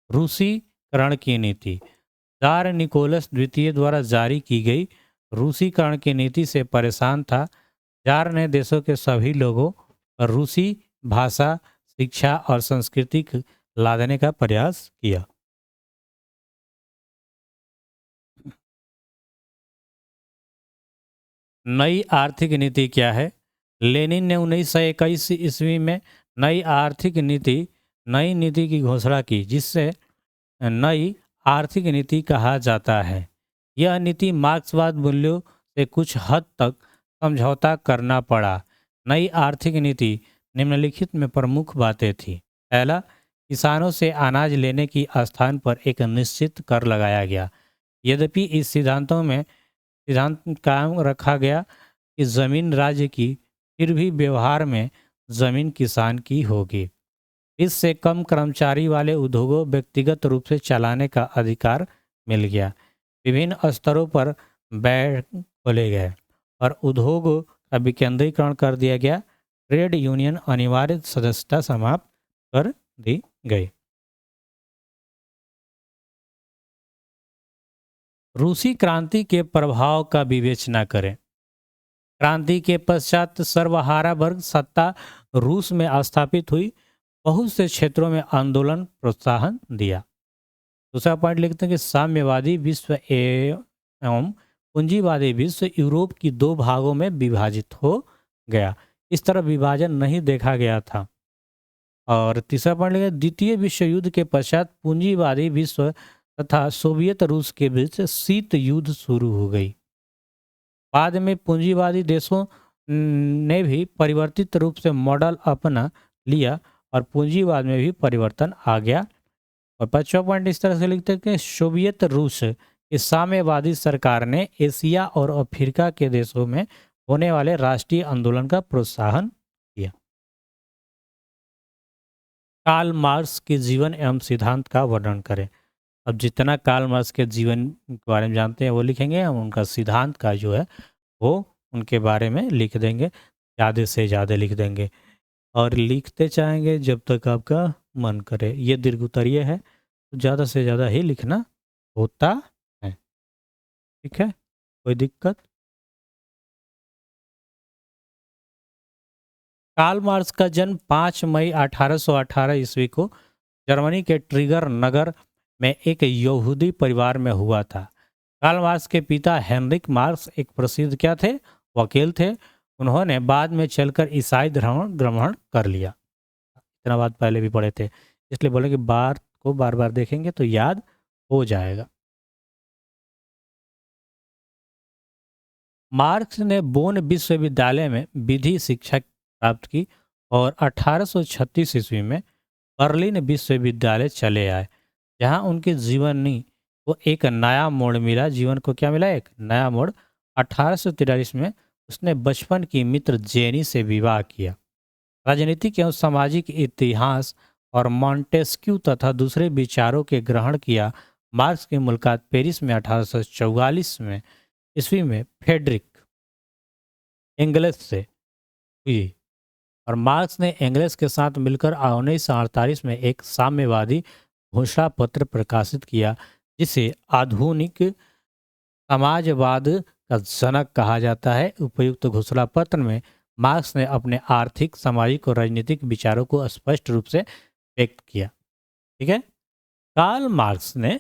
रूसीकरण की नीति। जार निकोलस द्वितीय द्वारा जारी की गई रूसीकरण की नीति से परेशान था। जार ने देशों के सभी लोगों पर रूसी भाषा, शिक्षा और संस्कृति लादने का प्रयास किया। नई आर्थिक नीति क्या है? लेनिन ने 1921 ईस्वी में नई नीति की घोषणा की, जिससे नई आर्थिक नीति कहा जाता है। यह नीति मार्क्सवाद मूल्यों से कुछ हद तक समझौता करना पड़ा। नई आर्थिक नीति निम्नलिखित में प्रमुख बातें थी। पहला, किसानों से अनाज लेने की स्थान पर एक निश्चित कर लगाया गया। यद्यपि इस सिद्धांत कायम रखा गया कि जमीन राज्य की, फिर भी व्यवहार में जमीन किसान की होगी। इससे कम कर्मचारी वाले उद्योगों व्यक्तिगत रूप से चलाने का अधिकार मिल गया। विभिन्न स्तरों पर बैंक खोले गए और उद्योगों का विकेंद्रीकरण कर दिया गया। ट्रेड यूनियन अनिवार्य सदस्यता समाप्त कर दी गई। रूसी क्रांति के प्रभाव का विवेचना करें। क्रांति के पश्चात सर्वहारा वर्ग सत्ता रूस में स्थापित हुई। बहुत से क्षेत्रों में आंदोलन प्रोत्साहन दिया। दूसरा पॉइंट लिखते हैं कि साम्यवादी विश्व एवं पूंजीवादी विश्व यूरोप की दो भागों में विभाजित हो गया। इस तरह विभाजन नहीं देखा गया था। और तीसरा पॉइंट लिखते हैं, द्वितीय विश्व युद्ध के पश्चात पूंजीवादी विश्व तथा सोवियत रूस के बीच शीत युद्ध शुरू हो गई। बाद में पूंजीवादी देशों ने भी परिवर्तित रूप से मॉडल अपना लिया और पूंजीवाद में भी परिवर्तन आ गया। और 5वां पॉइंट इस तरह से लिखते हैं कि सोवियत रूस की साम्यवादी सरकार ने एशिया और अफ्रीका के देशों में होने वाले राष्ट्रीय आंदोलन का प्रोत्साहन किया। कार्ल मार्क्स के जीवन एवं सिद्धांत का वर्णन करें। अब जितना कार्ल मार्क्स के जीवन के बारे में जानते हैं वो लिखेंगे, हम उनका सिद्धांत का जो है वो उनके बारे में लिख देंगे, ज़्यादा से ज़्यादा लिख देंगे और लिखते चाहेंगे जब तक आपका मन करे। ये दीर्घोत्तरीय है तो ज़्यादा से ज़्यादा ही लिखना होता है। ठीक है, कोई दिक्कत? कार्ल मार्क्स का जन्म 5 मई 1818 ईस्वी को जर्मनी के ट्रिगर नगर में एक यहूदी परिवार में हुआ था। कार्ल मार्क्स के पिता हेनरिक मार्क्स एक प्रसिद्ध क्या थे? वकील थे। उन्होंने बाद में चलकर ईसाई धर्म ग्रहण कर लिया। इतना बात पहले भी पढ़े थे, इसलिए बोले कि बार को बार बार देखेंगे तो याद हो जाएगा। मार्क्स ने बोन विश्वविद्यालय में विधि शिक्षा प्राप्त की और 1836 ईस्वी में बर्लिन विश्वविद्यालय चले आए, जहां उनके जीवनी को एक नया मोड़ मिला। जीवन को क्या मिला? एक नया मोड़। 1843 में उसने बचपन की मित्र जेनी से विवाह किया। राजनीतिक एवं सामाजिक इतिहास और मॉन्टेस्क्यू तथा दूसरे विचारों के ग्रहण किया। मार्क्स की मुलाकात पेरिस में 1844 में ईस्वी में फ्रेडरिक एंगल्स से हुई और मार्क्स ने एंगल्स के साथ मिलकर 1948 में एक साम्यवादी घोषणा पत्र प्रकाशित किया, जिसे आधुनिक समाजवाद का जनक कहा जाता है। उपयुक्त घोषणा पत्र में मार्क्स ने अपने आर्थिक, सामाजिक और राजनीतिक विचारों को स्पष्ट रूप से व्यक्त किया। ठीक है, कार्ल मार्क्स ने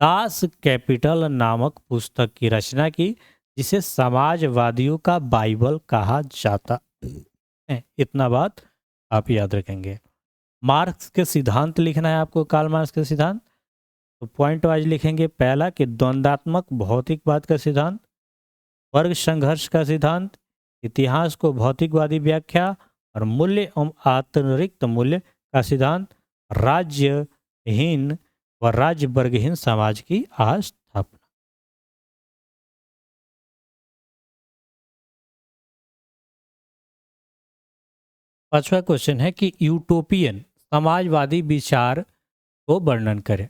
दास कैपिटल नामक पुस्तक की रचना की, जिसे समाजवादियों का बाइबल कहा जाता है। इतना बात आप याद रखेंगे। मार्क्स के सिद्धांत लिखना है आपको। कार्ल मार्क्स के सिद्धांत तो पॉइंट वाइज लिखेंगे। पहला कि द्वंदात्मक भौतिकवाद का सिद्धांत, वर्ग संघर्ष का सिद्धांत, इतिहास को भौतिकवादी व्याख्या और मूल्य एवं अतिरिक्त मूल्य का सिद्धांत, राज्यहीन व राज्य वर्गहीन समाज की स्थापना। पांचवा क्वेश्चन है कि यूटोपियन समाजवादी विचार को वर्णन करें।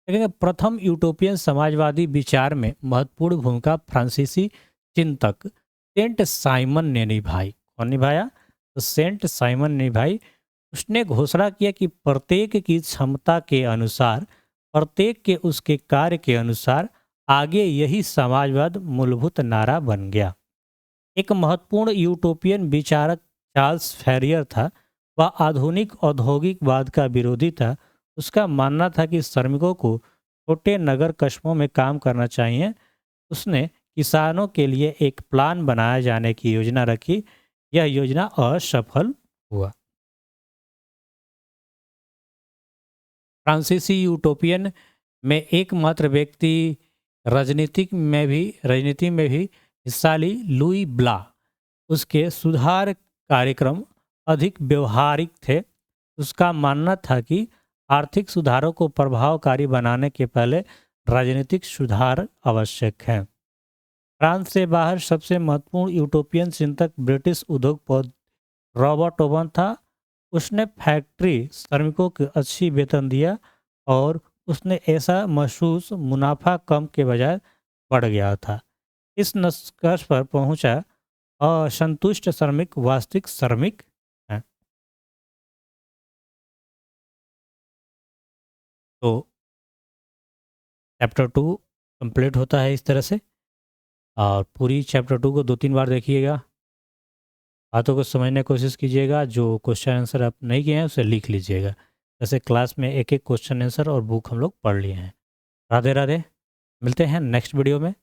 देखेंगे, प्रथम यूटोपियन समाजवादी विचार में महत्वपूर्ण भूमिका फ्रांसीसी चिंतक सेंट साइमन ने निभाई। कौन निभाया? तो सेंट साइमन ने निभाई। उसने घोषणा किया कि प्रत्येक की क्षमता के अनुसार, प्रत्येक के उसके कार्य के अनुसार आगे यही समाजवाद मूलभूत नारा बन गया। एक महत्वपूर्ण यूटोपियन विचारक चार्ल्स फैरियर था। वह आधुनिक औद्योगिकवाद का विरोधी था। उसका मानना था कि श्रमिकों को छोटे नगर कस्बों में काम करना चाहिए। उसने किसानों के लिए एक प्लान बनाए जाने की योजना रखी। यह योजना असफल हुआ। फ्रांसीसी यूटोपियन में एकमात्र व्यक्ति राजनीति में भी हिस्सा ली, लुई ब्ला। उसके सुधार कार्यक्रम अधिक व्यवहारिक थे। उसका मानना था कि आर्थिक सुधारों को प्रभावकारी बनाने के पहले राजनीतिक सुधार आवश्यक है। फ्रांस से बाहर सबसे महत्वपूर्ण यूटोपियन चिंतक ब्रिटिश उद्योगपति रॉबर्ट ओवन था। उसने फैक्ट्री श्रमिकों को अच्छी वेतन दिया और उसने ऐसा महसूस मुनाफा कम के बजाय बढ़ गया था। इस निष्कर्ष पर पहुंचा असंतुष्ट श्रमिक वास्तविक श्रमिक हैं। तो चैप्टर 2 कंप्लीट होता है इस तरह से। और पूरी चैप्टर 2 को 2-3 बार देखिएगा। बातों को समझने की कोशिश कीजिएगा। जो क्वेश्चन आंसर आप नहीं किए हैं उसे लिख लीजिएगा। जैसे क्लास में एक एक क्वेश्चन आंसर और बुक हम लोग पढ़ लिए हैं। राधे राधे। मिलते हैं नेक्स्ट वीडियो में।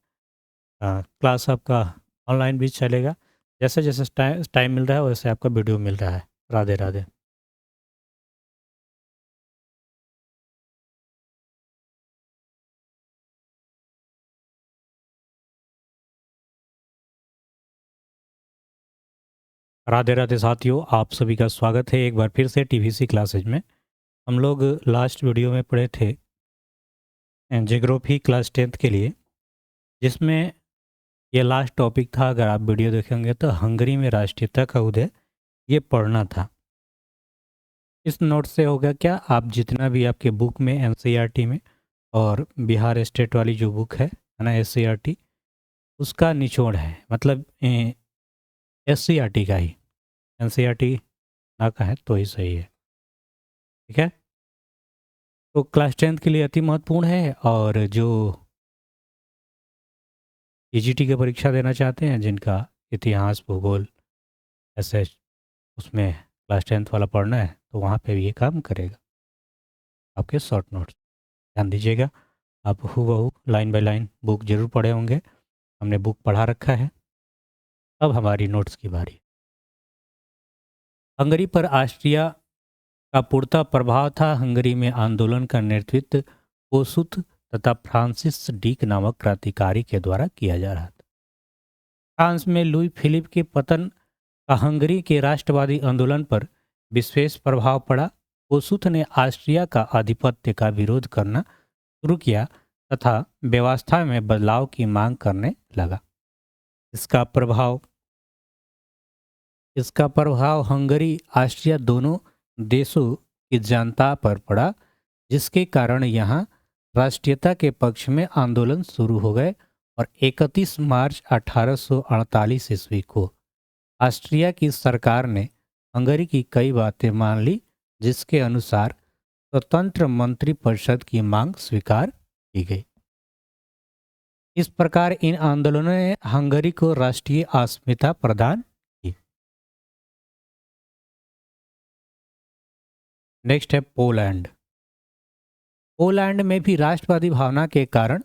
क्लास आपका ऑनलाइन भी चलेगा। जैसे जैसे टाइम मिल रहा है वैसे आपका वीडियो मिल रहा है। राधे राधे। राधे राधे साथियों, आप सभी का स्वागत है एक बार फिर से टीवीसी क्लासेज में। हम लोग लास्ट वीडियो में पढ़े थे ज्योग्राफी क्लास 10th के लिए, जिसमें ये लास्ट टॉपिक था। अगर आप वीडियो देखेंगे तो हंगरी में राष्ट्रीयता का उदय ये पढ़ना था। इस नोट से होगा क्या, आप जितना भी आपके बुक में एनसीईआरटी में और बिहार स्टेट वाली जो बुक है ना एससीईआरटी, उसका निचोड़ है। मतलब एससीईआरटी का ही, एनसीईआरटी ना कहें तो ही सही है। ठीक है। तो क्लास 10th के लिए अति महत्वपूर्ण है। और जो ईजीटी की परीक्षा देना चाहते हैं, जिनका इतिहास भूगोल ऐसे उसमें क्लास 10th वाला पढ़ना है, तो वहाँ पे भी ये काम करेगा। आपके शॉर्ट नोट्स ध्यान दीजिएगा। आप हूबहू लाइन बाय लाइन बुक जरूर पढ़े होंगे। हमने बुक पढ़ा रखा है। अब हमारी नोट्स की बारी। हंगरी पर ऑस्ट्रिया का पूर्णतः प्रभाव था। हंगरी में आंदोलन का नेतृत्व कोसुत तथा फ्रांसिस डीक नामक क्रांतिकारी के द्वारा किया जा रहा था। फ्रांस में लुई फिलिप के पतन का हंगरी के राष्ट्रवादी आंदोलन पर विशेष प्रभाव पड़ा। कोसुत ने ऑस्ट्रिया का आधिपत्य का विरोध करना शुरू किया तथा व्यवस्था में बदलाव की मांग करने लगा। इसका प्रभाव इसका प्रभाव हंगरी ऑस्ट्रिया दोनों देशों की जनता पर पड़ा, जिसके कारण यहाँ राष्ट्रीयता के पक्ष में आंदोलन शुरू हो गए। और 31 मार्च 1848 ईस्वी को ऑस्ट्रिया की सरकार ने हंगरी की कई बातें मान ली, जिसके अनुसार स्वतंत्र मंत्री परिषद की मांग स्वीकार की गई। इस प्रकार इन आंदोलनों ने हंगरी को राष्ट्रीय अस्मिता प्रदान की। नेक्स्ट है पोलैंड। पोलैंड में भी राष्ट्रवादी भावना के कारण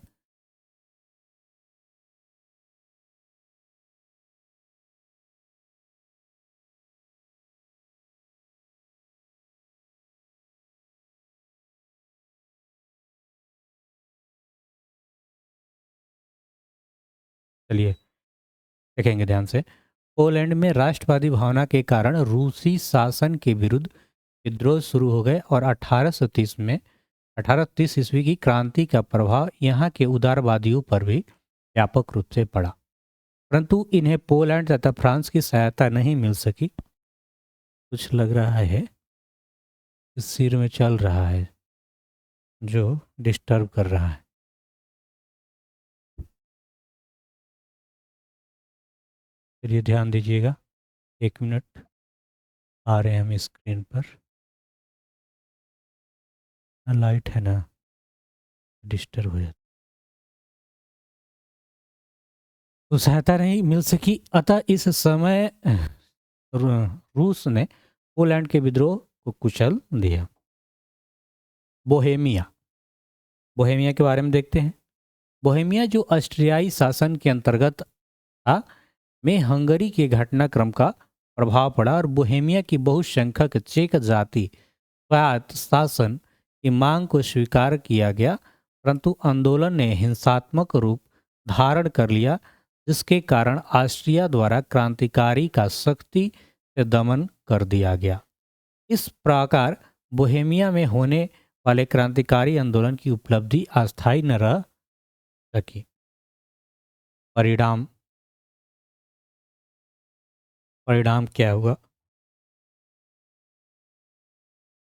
चलिए देखेंगे ध्यान से। पोलैंड में राष्ट्रवादी भावना के कारण रूसी शासन के विरुद्ध विद्रोह शुरू हो गए और 1830 ईस्वी की क्रांति का प्रभाव यहाँ के उदारवादियों पर भी व्यापक रूप से पड़ा। परंतु इन्हें पोलैंड तथा फ्रांस की सहायता नहीं मिल सकी। कुछ लग रहा है सिर में चल रहा है जो डिस्टर्ब कर रहा है। चलिए ध्यान दीजिएगा। 1 मिनट, आ रहे हैं हम स्क्रीन पर। लाइट है ना, डिस्टर्ब हो जाता। तो सहायता नहीं मिल सकी, अतः इस समय रूस ने पोलैंड के विद्रोह को कुचल दिया। बोहेमिया, बोहेमिया के बारे में देखते हैं। बोहेमिया जो ऑस्ट्रियाई शासन के अंतर्गत था, में हंगरी के घटनाक्रम का प्रभाव पड़ा और बोहेमिया की बहुसंख्यक चेक जाति स्वायत्त शासन की मांग को स्वीकार किया गया, परंतु आंदोलन ने हिंसात्मक रूप धारण कर लिया, जिसके कारण ऑस्ट्रिया द्वारा क्रांतिकारी का सख्ती से दमन कर दिया गया। इस प्रकार बोहेमिया में होने वाले क्रांतिकारी आंदोलन की उपलब्धि अस्थायी न रह सकी। परिणाम परिणाम क्या हुआ?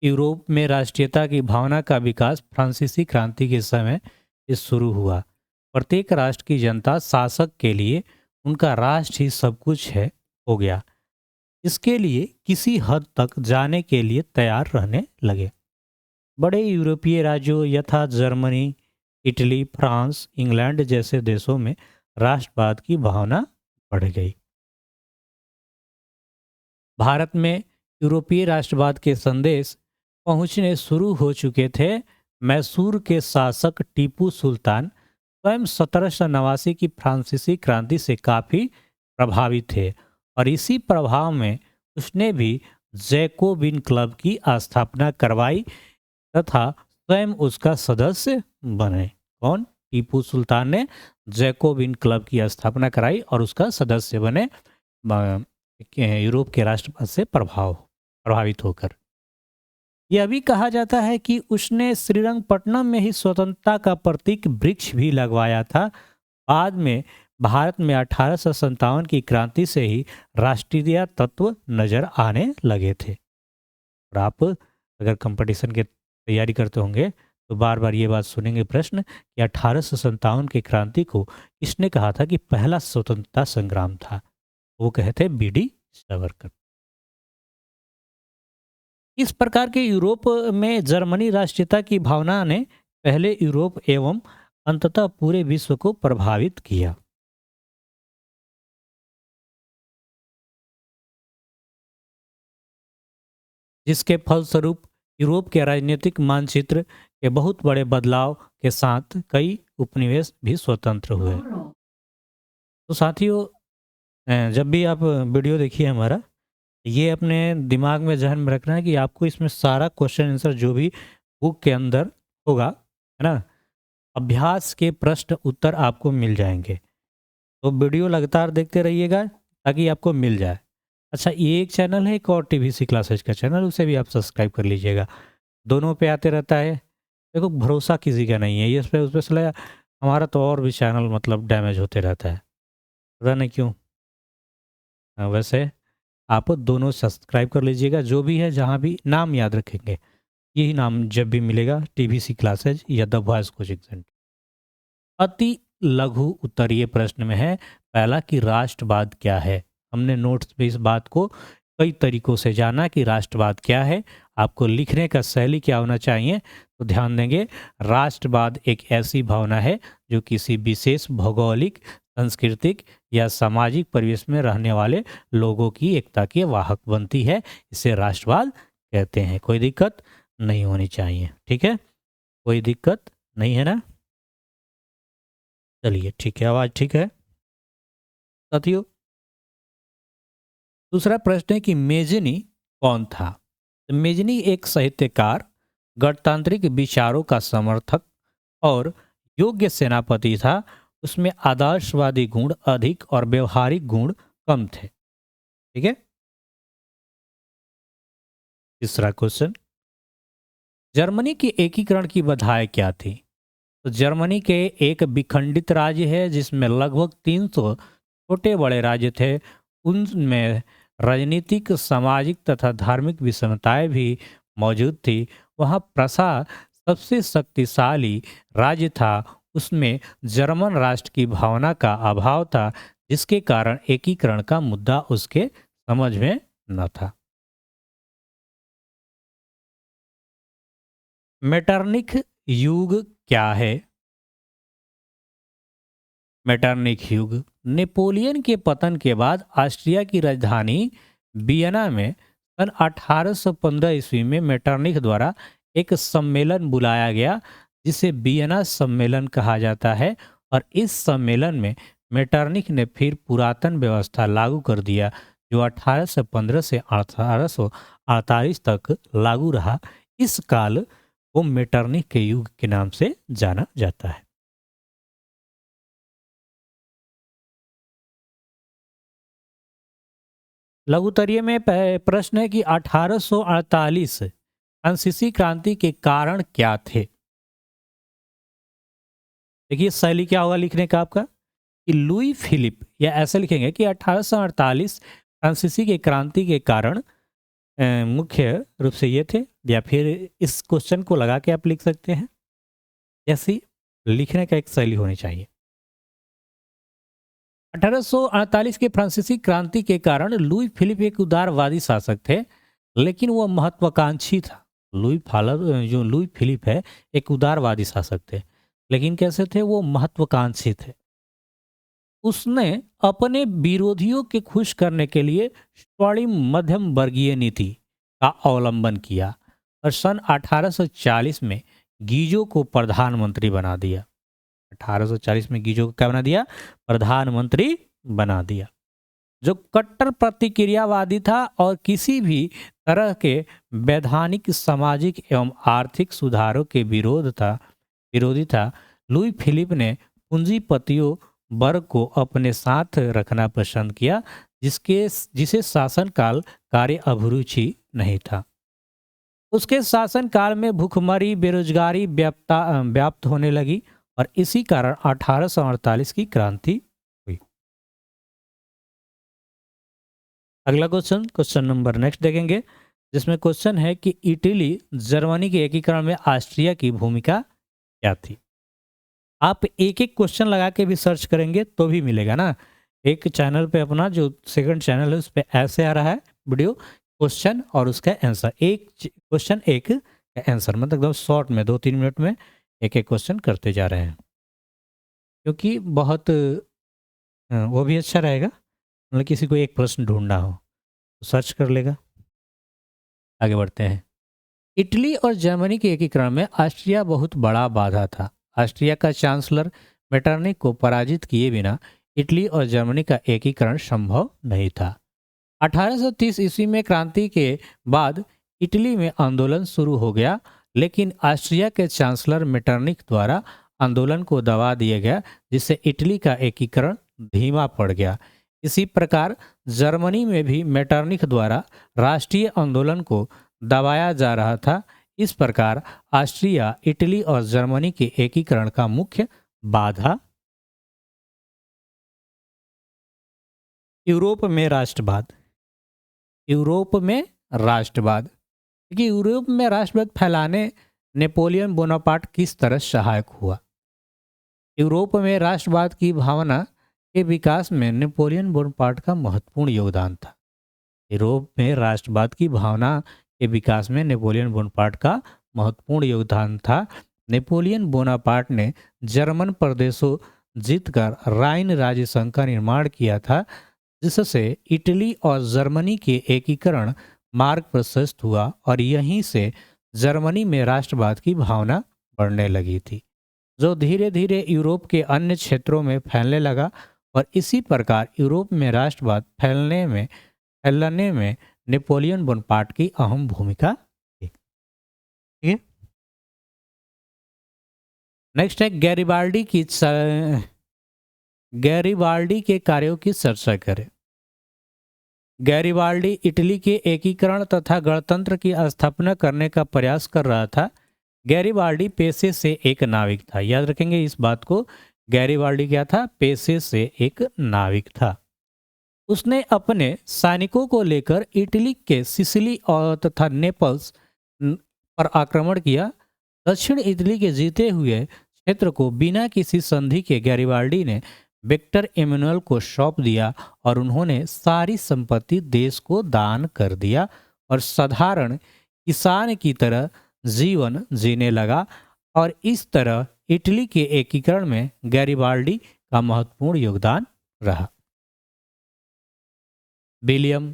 यूरोप में राष्ट्रीयता की भावना का विकास फ्रांसीसी क्रांति के समय से शुरू हुआ। प्रत्येक राष्ट्र की जनता शासक के लिए उनका राष्ट्र ही सब कुछ है हो गया। इसके लिए किसी हद तक जाने के लिए तैयार रहने लगे। बड़े यूरोपीय राज्यों यथा जर्मनी, इटली, फ्रांस, इंग्लैंड जैसे देशों में राष्ट्रवाद की भावना बढ़ गई। भारत में यूरोपीय राष्ट्रवाद के संदेश पहुंचने शुरू हो चुके थे। मैसूर के शासक टीपू सुल्तान स्वयं 1789 की फ्रांसीसी क्रांति से काफ़ी प्रभावित थे और इसी प्रभाव में उसने भी जैकोबिन क्लब की स्थापना करवाई तथा स्वयं उसका सदस्य बने। कौन? टीपू सुल्तान ने जैकोबिन क्लब की स्थापना कराई और उसका सदस्य बने, यूरोप के राष्ट्रवाद से प्रभावित होकर। यह भी कहा जाता है कि उसने श्रीरंगपट्टनम में ही स्वतंत्रता का प्रतीक वृक्ष भी लगवाया था। बाद में भारत में 1857 की क्रांति से ही राष्ट्रीय तत्व नजर आने लगे थे। और आप अगर कंपटीशन की तैयारी करते होंगे तो बार बार ये बात सुनेंगे प्रश्न कि 1857 की क्रांति को किसने कहा था कि पहला स्वतंत्रता संग्राम था? वो कहे थे बीडी सावरकर। इस प्रकार के यूरोप में जर्मनी राष्ट्रीयता की भावना ने पहले यूरोप एवं अंततः पूरे विश्व को प्रभावित किया। जिसके फलस्वरूप यूरोप के राजनीतिक मानचित्र के बहुत बड़े बदलाव के साथ कई उपनिवेश भी स्वतंत्र हुए। तो साथियों, जब भी आप वीडियो देखिए हमारा, ये अपने दिमाग में जहन में रखना है कि आपको इसमें सारा क्वेश्चन आंसर जो भी बुक के अंदर होगा, है ना, अभ्यास के प्रश्न उत्तर आपको मिल जाएंगे। तो वीडियो लगातार देखते रहिएगा ताकि आपको मिल जाए। अच्छा, ये एक चैनल है, एक और टीवीसी क्लासेज का चैनल, उसे भी आप सब्सक्राइब कर लीजिएगा। दोनों पे आते रहता है। देखो, भरोसा किसी का नहीं है, ये उस पर सलाह हमारा तो और भी चैनल मतलब डैमेज होते रहता है, पता नहीं क्यों। वैसे आप दोनों सब्सक्राइब कर लीजिएगा, जो भी है, जहाँ भी नाम याद रखेंगे यही नाम जब भी मिलेगा, टीवीसी क्लासेज या द वॉइस कोचिंग सेंटर। अति लघु उत्तरीय प्रश्न में है पहला कि राष्ट्रवाद क्या है। हमने नोट्स में इस बात को कई तरीकों से जाना कि राष्ट्रवाद क्या है। आपको लिखने का शैली क्या होना चाहिए, तो ध्यान देंगे, राष्ट्रवाद एक ऐसी भावना है जो किसी विशेष भौगोलिक, सांस्कृतिक या सामाजिक परिवेश में रहने वाले लोगों की एकता की वाहक बनती है। इसे राष्ट्रवाद कहते हैं। कोई दिक्कत नहीं होनी चाहिए, ठीक है? कोई दिक्कत नहीं है ना? चलिए ठीक है, आवाज़ ठीक है साथियों। दूसरा प्रश्न है कि मेजनी कौन था? तो मेजनी एक साहित्यकार, गणतांत्रिक विचारों का समर्थक और योग्य सेनापति था। उसमें आदर्शवादी गुण अधिक और व्यवहारिक गुण कम थे। ठीक है। तीसरा क्वेश्चन, जर्मनी के एकीकरण की बाधाएं क्या थी? तो जर्मनी के एक विखंडित राज्य है जिसमें लगभग 300 छोटे बड़े राज्य थे। उनमें राजनीतिक, सामाजिक तथा धार्मिक विषमताएं भी मौजूद थी। वहाँ प्रसा सबसे शक्तिशाली राज्य था। उसमें जर्मन राष्ट्र की भावना का अभाव था, जिसके कारण एकीकरण का मुद्दा उसके समझ में न था। मेटरनिख युग क्या है? मेटरनिख युग। नेपोलियन के पतन के बाद ऑस्ट्रिया की राजधानी वियना में सन 1815 ईस्वी में मेटरनिख द्वारा एक सम्मेलन बुलाया गया, जिसे वियना सम्मेलन कहा जाता है। और इस सम्मेलन में मेटरनिख ने फिर पुरातन व्यवस्था लागू कर दिया, जो 1815 से 1848 तक लागू रहा। इस काल को मेटरनिख के युग के नाम से जाना जाता है। लघुतरीय में प्रश्न है कि 1848 फ्रांसीसी क्रांति के कारण क्या थे। देखिए शैली क्या होगा लिखने का आपका कि लुई फिलिप, या ऐसा लिखेंगे कि 1848 फ्रांसीसी के क्रांति के कारण मुख्य रूप से ये थे, या फिर इस क्वेश्चन को लगा के आप लिख सकते हैं। जैसी लिखने का एक शैली होनी चाहिए। 1848 के फ्रांसीसी क्रांति के कारण लुई फिलिप एक उदारवादी शासक थे, लेकिन वह महत्वाकांक्षी था। जो लुई फिलिप है एक उदारवादी शासक थे, लेकिन कैसे थे वो महत्वाकांक्षी थे। उसने अपने विरोधियों के खुश करने के लिए स्वर्णिम मध्यम वर्गीय नीति का अवलंबन किया और सन 1840 में गीजो को प्रधानमंत्री बना दिया। 1840 में गीजो को क्या बना दिया? प्रधानमंत्री बना दिया, जो कट्टर प्रतिक्रियावादी था और किसी भी तरह के वैधानिक, सामाजिक एवं आर्थिक सुधारों के विरोधी था। लुई फिलिप ने पूंजीपतियों वर्ग को अपने साथ रखना पसंद किया, जिसे शासनकाल कार्य अभिरुचि नहीं था। उसके शासनकाल में भूखमरी, बेरोजगारी व्याप्त होने लगी और इसी कारण 1848 की क्रांति हुई। अगला क्वेश्चन नंबर नेक्स्ट देखेंगे, जिसमें क्वेश्चन है कि इटली जर्मनी के एकीकरण में ऑस्ट्रिया की भूमिका क्या थी। आप एक एक क्वेश्चन लगा के भी सर्च करेंगे तो भी मिलेगा ना। एक चैनल पे अपना जो सेकंड चैनल है उस पे ऐसे आ रहा है वीडियो, क्वेश्चन और उसका आंसर, एक क्वेश्चन एक आंसर, मतलब एकदम शॉर्ट में 2-3 मिनट में एक एक क्वेश्चन करते जा रहे हैं, क्योंकि बहुत वो भी अच्छा रहेगा। मतलब किसी को एक प्रश्न ढूंढना हो तो सर्च कर लेगा। आगे बढ़ते हैं। इटली और जर्मनी के एकीकरण में ऑस्ट्रिया बहुत बड़ा बाधा था। ऑस्ट्रिया का चांसलर मेटरनिख को पराजित किए बिना इटली और जर्मनी का एकीकरण संभव नहीं था। 1830 ईस्वी में क्रांति के बाद इटली में आंदोलन शुरू हो गया, लेकिन ऑस्ट्रिया के चांसलर मेटरनिख द्वारा आंदोलन को दबा दिया गया, जिससे इटली का एकीकरण धीमा पड़ गया। इसी प्रकार जर्मनी में भी मेटरनिख द्वारा राष्ट्रीय आंदोलन को दबाया जा रहा था। इस प्रकार ऑस्ट्रिया, इटली और जर्मनी के एकीकरण का मुख्य बाधा। यूरोप में राष्ट्रवाद। यूरोप में राष्ट्रवाद, क्योंकि यूरोप में राष्ट्रवाद फैलाने नेपोलियन बोनापार्ट किस तरह सहायक हुआ। यूरोप में राष्ट्रवाद की भावना के विकास में नेपोलियन बोनापार्ट का महत्वपूर्ण योगदान था। यूरोप में राष्ट्रवाद की भावना के विकास में नेपोलियन बोनापार्ट का महत्वपूर्ण योगदान था। नेपोलियन बोनापार्ट ने जर्मन प्रदेशों जीतकर राइन राज्य संघ का निर्माण किया था, जिससे इटली और जर्मनी के एकीकरण मार्ग प्रशस्त हुआ और यहीं से जर्मनी में राष्ट्रवाद की भावना बढ़ने लगी थी, जो धीरे धीरे यूरोप के अन्य क्षेत्रों में फैलने लगा। और इसी प्रकार यूरोप में राष्ट्रवाद फैलने में नेपोलियन बोनापार्ट की अहम भूमिका थी। ठीक है, नेक्स्ट है गैरिबाल्डी के कार्यों की चर्चा करें। गैरिबाल्डी इटली के एकीकरण तथा गणतंत्र की स्थापना करने का प्रयास कर रहा था। गैरिबाल्डी पेशे से एक नाविक था, याद रखेंगे इस बात को। गैरिबाल्डी क्या था? पेशे से एक नाविक था। उसने अपने सैनिकों को लेकर इटली के सिसिली और तथा नेपल्स पर आक्रमण किया। दक्षिण इटली के जीते हुए क्षेत्र को बिना किसी संधि के गैरिबाल्डी ने विक्टर एमेनुएल को सौंप दिया और उन्होंने सारी संपत्ति देश को दान कर दिया और साधारण किसान की तरह जीवन जीने लगा। और इस तरह इटली के एकीकरण में गैरिबाल्डी का महत्वपूर्ण योगदान रहा। विलियम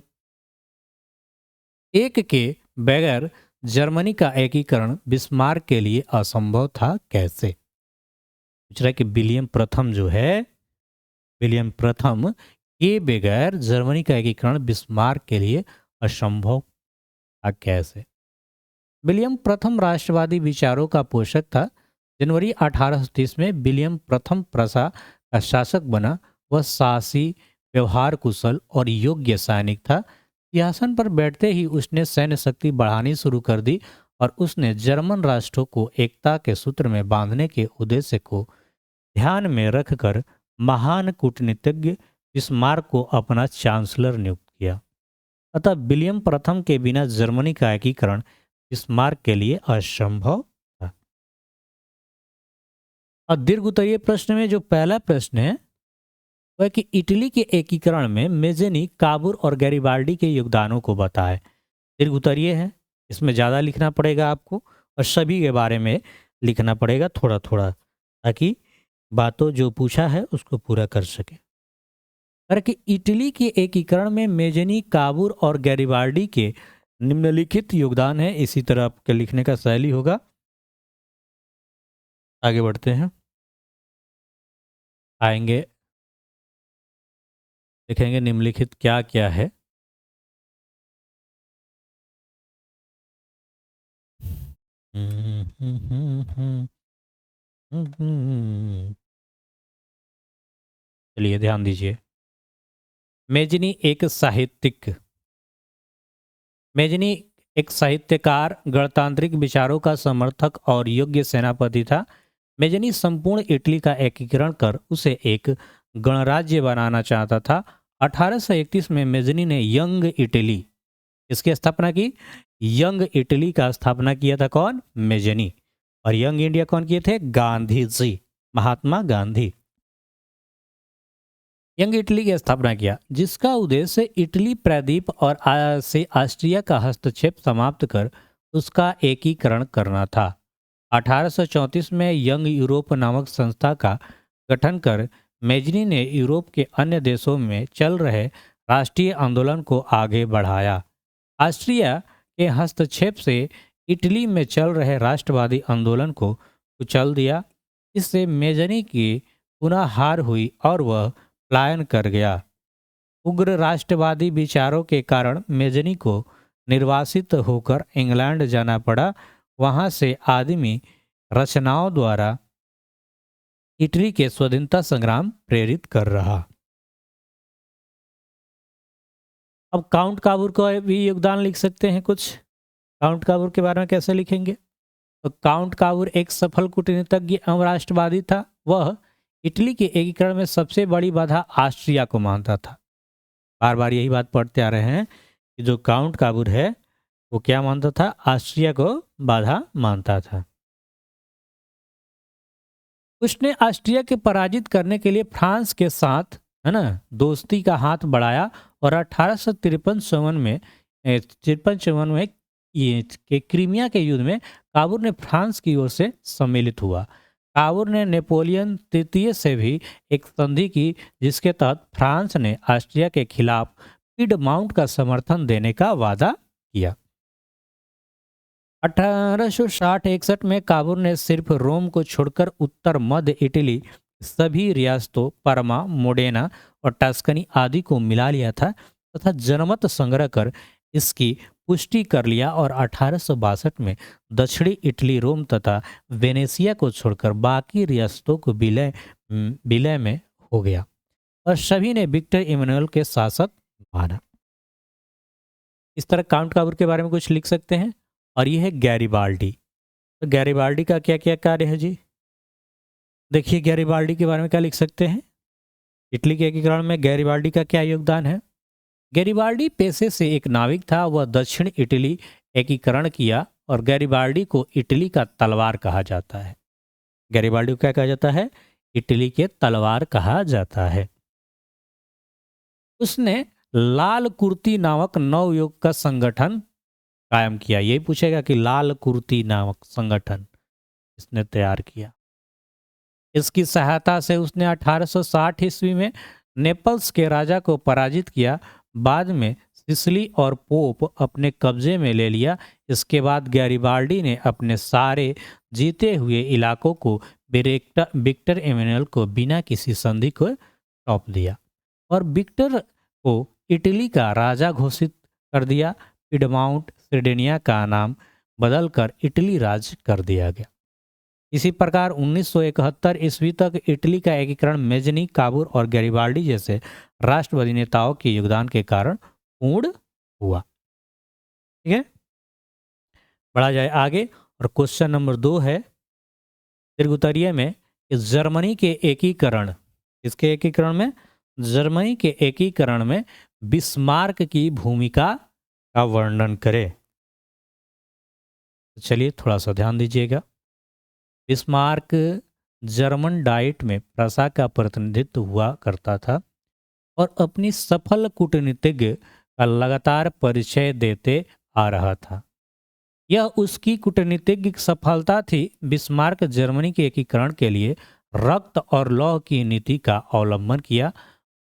एक के बगैर जर्मनी का एकीकरण बिस्मार्क के लिए असंभव था कैसे? पूछ रहा है कि विलियम प्रथम जो है, विलियम प्रथम के बगैर जर्मनी का एकीकरण बिस्मार्क के लिए असंभव था कैसे? विलियम प्रथम राष्ट्रवादी विचारों का पोषक था। जनवरी 1830 में विलियम प्रथम प्रसा का शासक बना। वह साहसी, व्यवहार कुशल और योग्य सैनिक था। सिंहासन पर बैठते ही उसने सैन्य शक्ति बढ़ानी शुरू कर दी और उसने जर्मन राष्ट्रों को एकता के सूत्र में बांधने के उद्देश्य को ध्यान में रखकर महान कूटनीतिज्ञ बिस्मार्क को अपना चांसलर नियुक्त किया। अतः विलियम प्रथम के बिना जर्मनी का एकीकरण बिस्मार्क के लिए असंभव था। और दीर्घ उत्तरीय प्रश्न में जो पहला प्रश्न है वह कि इटली के एकीकरण में मेजेनी, काबूर और गैरिबाल्डी के योगदानों को बताएं। दीर्घ उत्तरीय है, इसमें ज़्यादा लिखना पड़ेगा आपको और सभी के बारे में लिखना पड़ेगा थोड़ा थोड़ा, ताकि बातों जो पूछा है उसको पूरा कर सके। अगर कि इटली के एकीकरण में मेजेनी, काबूर और गैरिबाल्डी के निम्नलिखित योगदान है। इसी तरह आपके लिखने का शैली होगा। आगे बढ़ते हैं, आएंगे, देखेंगे निम्नलिखित क्या क्या है। चलिए ध्यान दीजिए। मेजनी एक साहित्यिक, मेजनी एक साहित्यकार, गणतांत्रिक विचारों का समर्थक और योग्य सेनापति था। मेजनी संपूर्ण इटली का एकीकरण कर उसे एक गणराज्य बनाना चाहता था। 1831 में मेजनी ने यंग इटली, इसकी स्थापना की। यंग इटली का स्थापना किया था कौन? मेजनी। और यंग इंडिया कौन किए थे? गांधी जी, महात्मा गांधी। यंग इटली की स्थापना किया, जिसका उद्देश्य इटली प्रायद्वीप और से ऑस्ट्रिया का हस्तक्षेप समाप्त कर उसका एकीकरण करना था। 1834 में यंग यूरोप नामक संस्था का गठन कर मेजनी ने यूरोप के अन्य देशों में चल रहे राष्ट्रीय आंदोलन को आगे बढ़ाया। ऑस्ट्रिया के हस्तक्षेप से इटली में चल रहे राष्ट्रवादी आंदोलन को कुचल दिया। इससे मेजनी की पुनः हार हुई और वह पलायन कर गया। उग्र राष्ट्रवादी विचारों के कारण मेजनी को निर्वासित होकर इंग्लैंड जाना पड़ा। वहां से आदमी रचनाओं द्वारा इटली के स्वाधीनता संग्राम प्रेरित कर रहा। अब काउंट काबूर का भी योगदान लिख सकते हैं कुछ। काउंट काबूर के बारे में कैसे लिखेंगे? तो काउंट काबूर एक सफल कूटनीतिज्ञ एवं राष्ट्रवादी था। वह इटली के एकीकरण में सबसे बड़ी बाधा ऑस्ट्रिया को मानता था। बार बार यही बात पढ़ते आ रहे हैं कि जो काउंट काबूर है वो क्या मानता था? ऑस्ट्रिया को बाधा मानता था। उसने ऑस्ट्रिया के पराजित करने के लिए फ्रांस के साथ, है ना, दोस्ती का हाथ बढ़ाया और 1853 में 53 में ये के क्रीमिया के युद्ध में काबूर ने फ्रांस की ओर से सम्मिलित हुआ। काबूर ने नेपोलियन तृतीय से भी एक संधि की, जिसके तहत फ्रांस ने ऑस्ट्रिया के खिलाफ पिडमाउंट का समर्थन देने का वादा किया। 1860-61 में काबूर ने सिर्फ रोम को छोड़कर उत्तर मध्य इटली सभी रियासतों परमा, मोडेना और टस्कनी आदि को मिला लिया था तथा जनमत संग्रह कर इसकी पुष्टि कर लिया और 1862 में दक्षिणी इटली, रोम तथा वेनेसिया को छोड़कर बाकी रियासतों को विलय में हो गया और सभी ने विक्टर इमैनुअल के शासक माना। इस तरह काउंट काबूर के बारे में कुछ लिख सकते हैं। और यह है गैरिबाल्डी। तो गैरिबाल्डी का क्या क्या कार्य है जी? देखिए गैरिबाल्डी के बारे में क्या लिख सकते हैं। इटली के एकीकरण में गैरिबाल्डी का क्या योगदान है? गैरिबाल्डी पेशे से एक नाविक था। वह दक्षिण इटली एकीकरण किया और गैरिबाल्डी को इटली का तलवार कहा जाता है। गैरिबाल्डी को क्या कहा जाता है? इटली के तलवार कहा जाता है। उसने लाल कुर्ती नामक नवयुग का संगठन कायम किया। यही पूछेगा कि लाल कुर्ती नामक संगठन इसने तैयार किया। इसकी सहायता से उसने 1860 ईस्वी में नेपल्स के राजा को पराजित किया। बाद में सिसिली और पोप अपने कब्जे में ले लिया। इसके बाद गैरिबाल्डी ने अपने सारे जीते हुए इलाकों को विक्टर एमेनुएल को बिना किसी संधि को सौंप दिया और विक्टर को इटली का राजा घोषित कर दिया। पिडमाउंट सिर्डेनिया का नाम बदलकर इटली राज्य कर दिया गया। इसी प्रकार 1971 ईस्वी तक इटली का एकीकरण मेजनी, काबूर और गैरिबाल्डी जैसे राष्ट्रवादी नेताओं के योगदान के कारण पूर्ण हुआ। ठीक है, बढ़ा जाए आगे। और क्वेश्चन नंबर 2 है दीर्घोत्तरीय में जर्मनी के एकीकरण, इसके एकीकरण में जर्मनी के एकीकरण में बिस्मार्क की भूमिका का वर्णन करें। चलिए थोड़ा सा ध्यान दीजिएगा। बिस्मार्क जर्मन डाइट में प्रसा का प्रतिनिधित्व हुआ करता था और अपनी सफल कूटनीतिज्ञ का लगातार परिचय देते आ रहा था। यह उसकी कूटनीतिज्ञ सफलता थी। बिस्मार्क जर्मनी के एकीकरण के लिए रक्त और लौह की नीति का अवलंबन किया।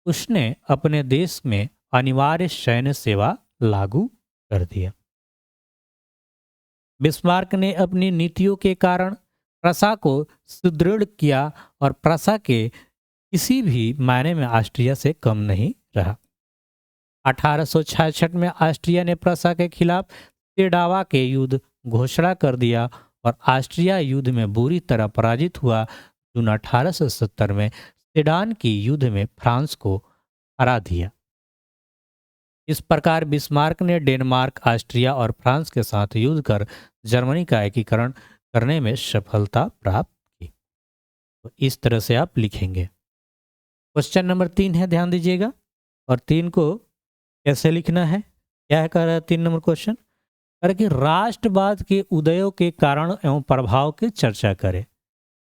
उसने अपने देश में अनिवार्य सैन्य सेवा लागू कर दिया। बिस्मार्क ने अपनी नीतियों के कारण प्रसा को सुदृढ़ किया और प्रसा के किसी भी मायने में ऑस्ट्रिया से कम नहीं रहा। 1866 में ऑस्ट्रिया ने प्रसा के खिलाफ सेडावा के युद्ध घोषणा कर दिया और ऑस्ट्रिया युद्ध में बुरी तरह पराजित हुआ। जून 1870 में सेडान की युद्ध में फ्रांस को हरा दिया। इस प्रकार बिस्मार्क ने डेनमार्क, ऑस्ट्रिया और फ्रांस के साथ युद्ध कर जर्मनी का एकीकरण करने में सफलता प्राप्त की। तो इस तरह से आप लिखेंगे। क्वेश्चन नंबर 3 है, ध्यान दीजिएगा। और 3 को कैसे लिखना है, क्या है कह रहा है 3 नंबर क्वेश्चन, अरे कि राष्ट्रवाद के उदयों के कारण एवं प्रभाव की चर्चा करें।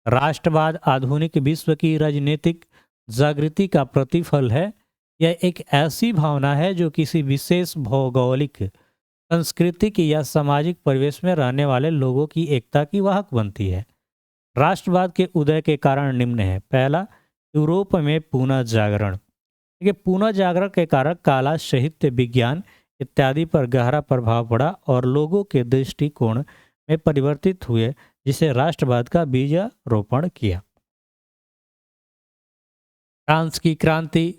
राष्ट्रवाद आधुनिक विश्व की राजनीतिक जागृति का प्रतिफल है। यह एक ऐसी भावना है जो किसी विशेष भौगोलिक, सांस्कृतिक या सामाजिक परिवेश में रहने वाले लोगों की एकता की वाहक बनती है। राष्ट्रवाद के उदय के कारण निम्न है। पहला, यूरोप में पुनः जागरण। देखिए, पुनः जागरण के कारण कला, साहित्य, विज्ञान इत्यादि पर गहरा प्रभाव पड़ा और लोगों के दृष्टिकोण में परिवर्तित हुए, जिसे राष्ट्रवाद का बीजारोपण किया। फ्रांस की क्रांति,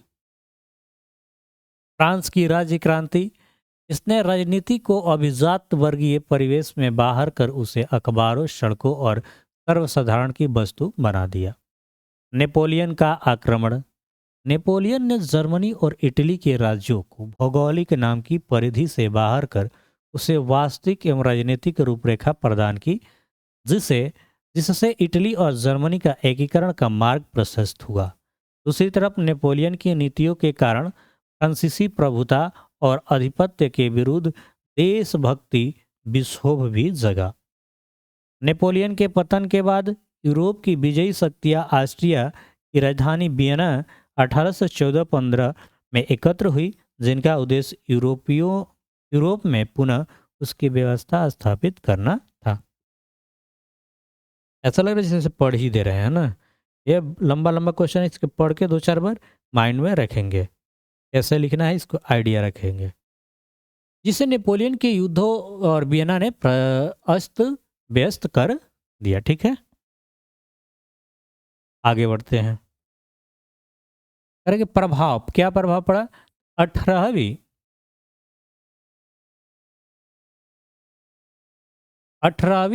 फ्रांस की राज्य क्रांति, इसने राजनीति को अभिजात वर्गीय परिवेश में बाहर कर उसे अखबारों, सड़कों और सर्वसाधारण की वस्तु बना दिया। नेपोलियन का आक्रमण, नेपोलियन ने जर्मनी और इटली के राज्यों को भौगोलिक नाम की परिधि से बाहर कर उसे वास्तविक एवं राजनीतिक रूपरेखा प्रदान की, जिससे इटली और जर्मनी का एकीकरण का मार्ग प्रशस्त हुआ। दूसरी तरफ नेपोलियन की नीतियों के कारण फ्रांसीसी प्रभुता और आधिपत्य के विरुद्ध देशभक्ति विक्षोभ भी जगा। नेपोलियन के पतन के बाद यूरोप की विजयी शक्तियां ऑस्ट्रिया की राजधानी वियना 1814-15 में एकत्र हुई, जिनका उद्देश्य यूरोप में पुनः उसकी व्यवस्था स्थापित करना था। ऐसा लग रहा है जैसे पढ़ ही दे रहे हैं ना। ये लंबा लंबा क्वेश्चन है, इसको पढ़ के 2-4 बार माइंड में रखेंगे, कैसे लिखना है इसको आइडिया रखेंगे। जिसे नेपोलियन के युद्धों और वियना ने अस्त व्यस्त कर दिया। ठीक है, आगे बढ़ते हैं। अरे प्रभाव, क्या प्रभाव पड़ा? 18वीं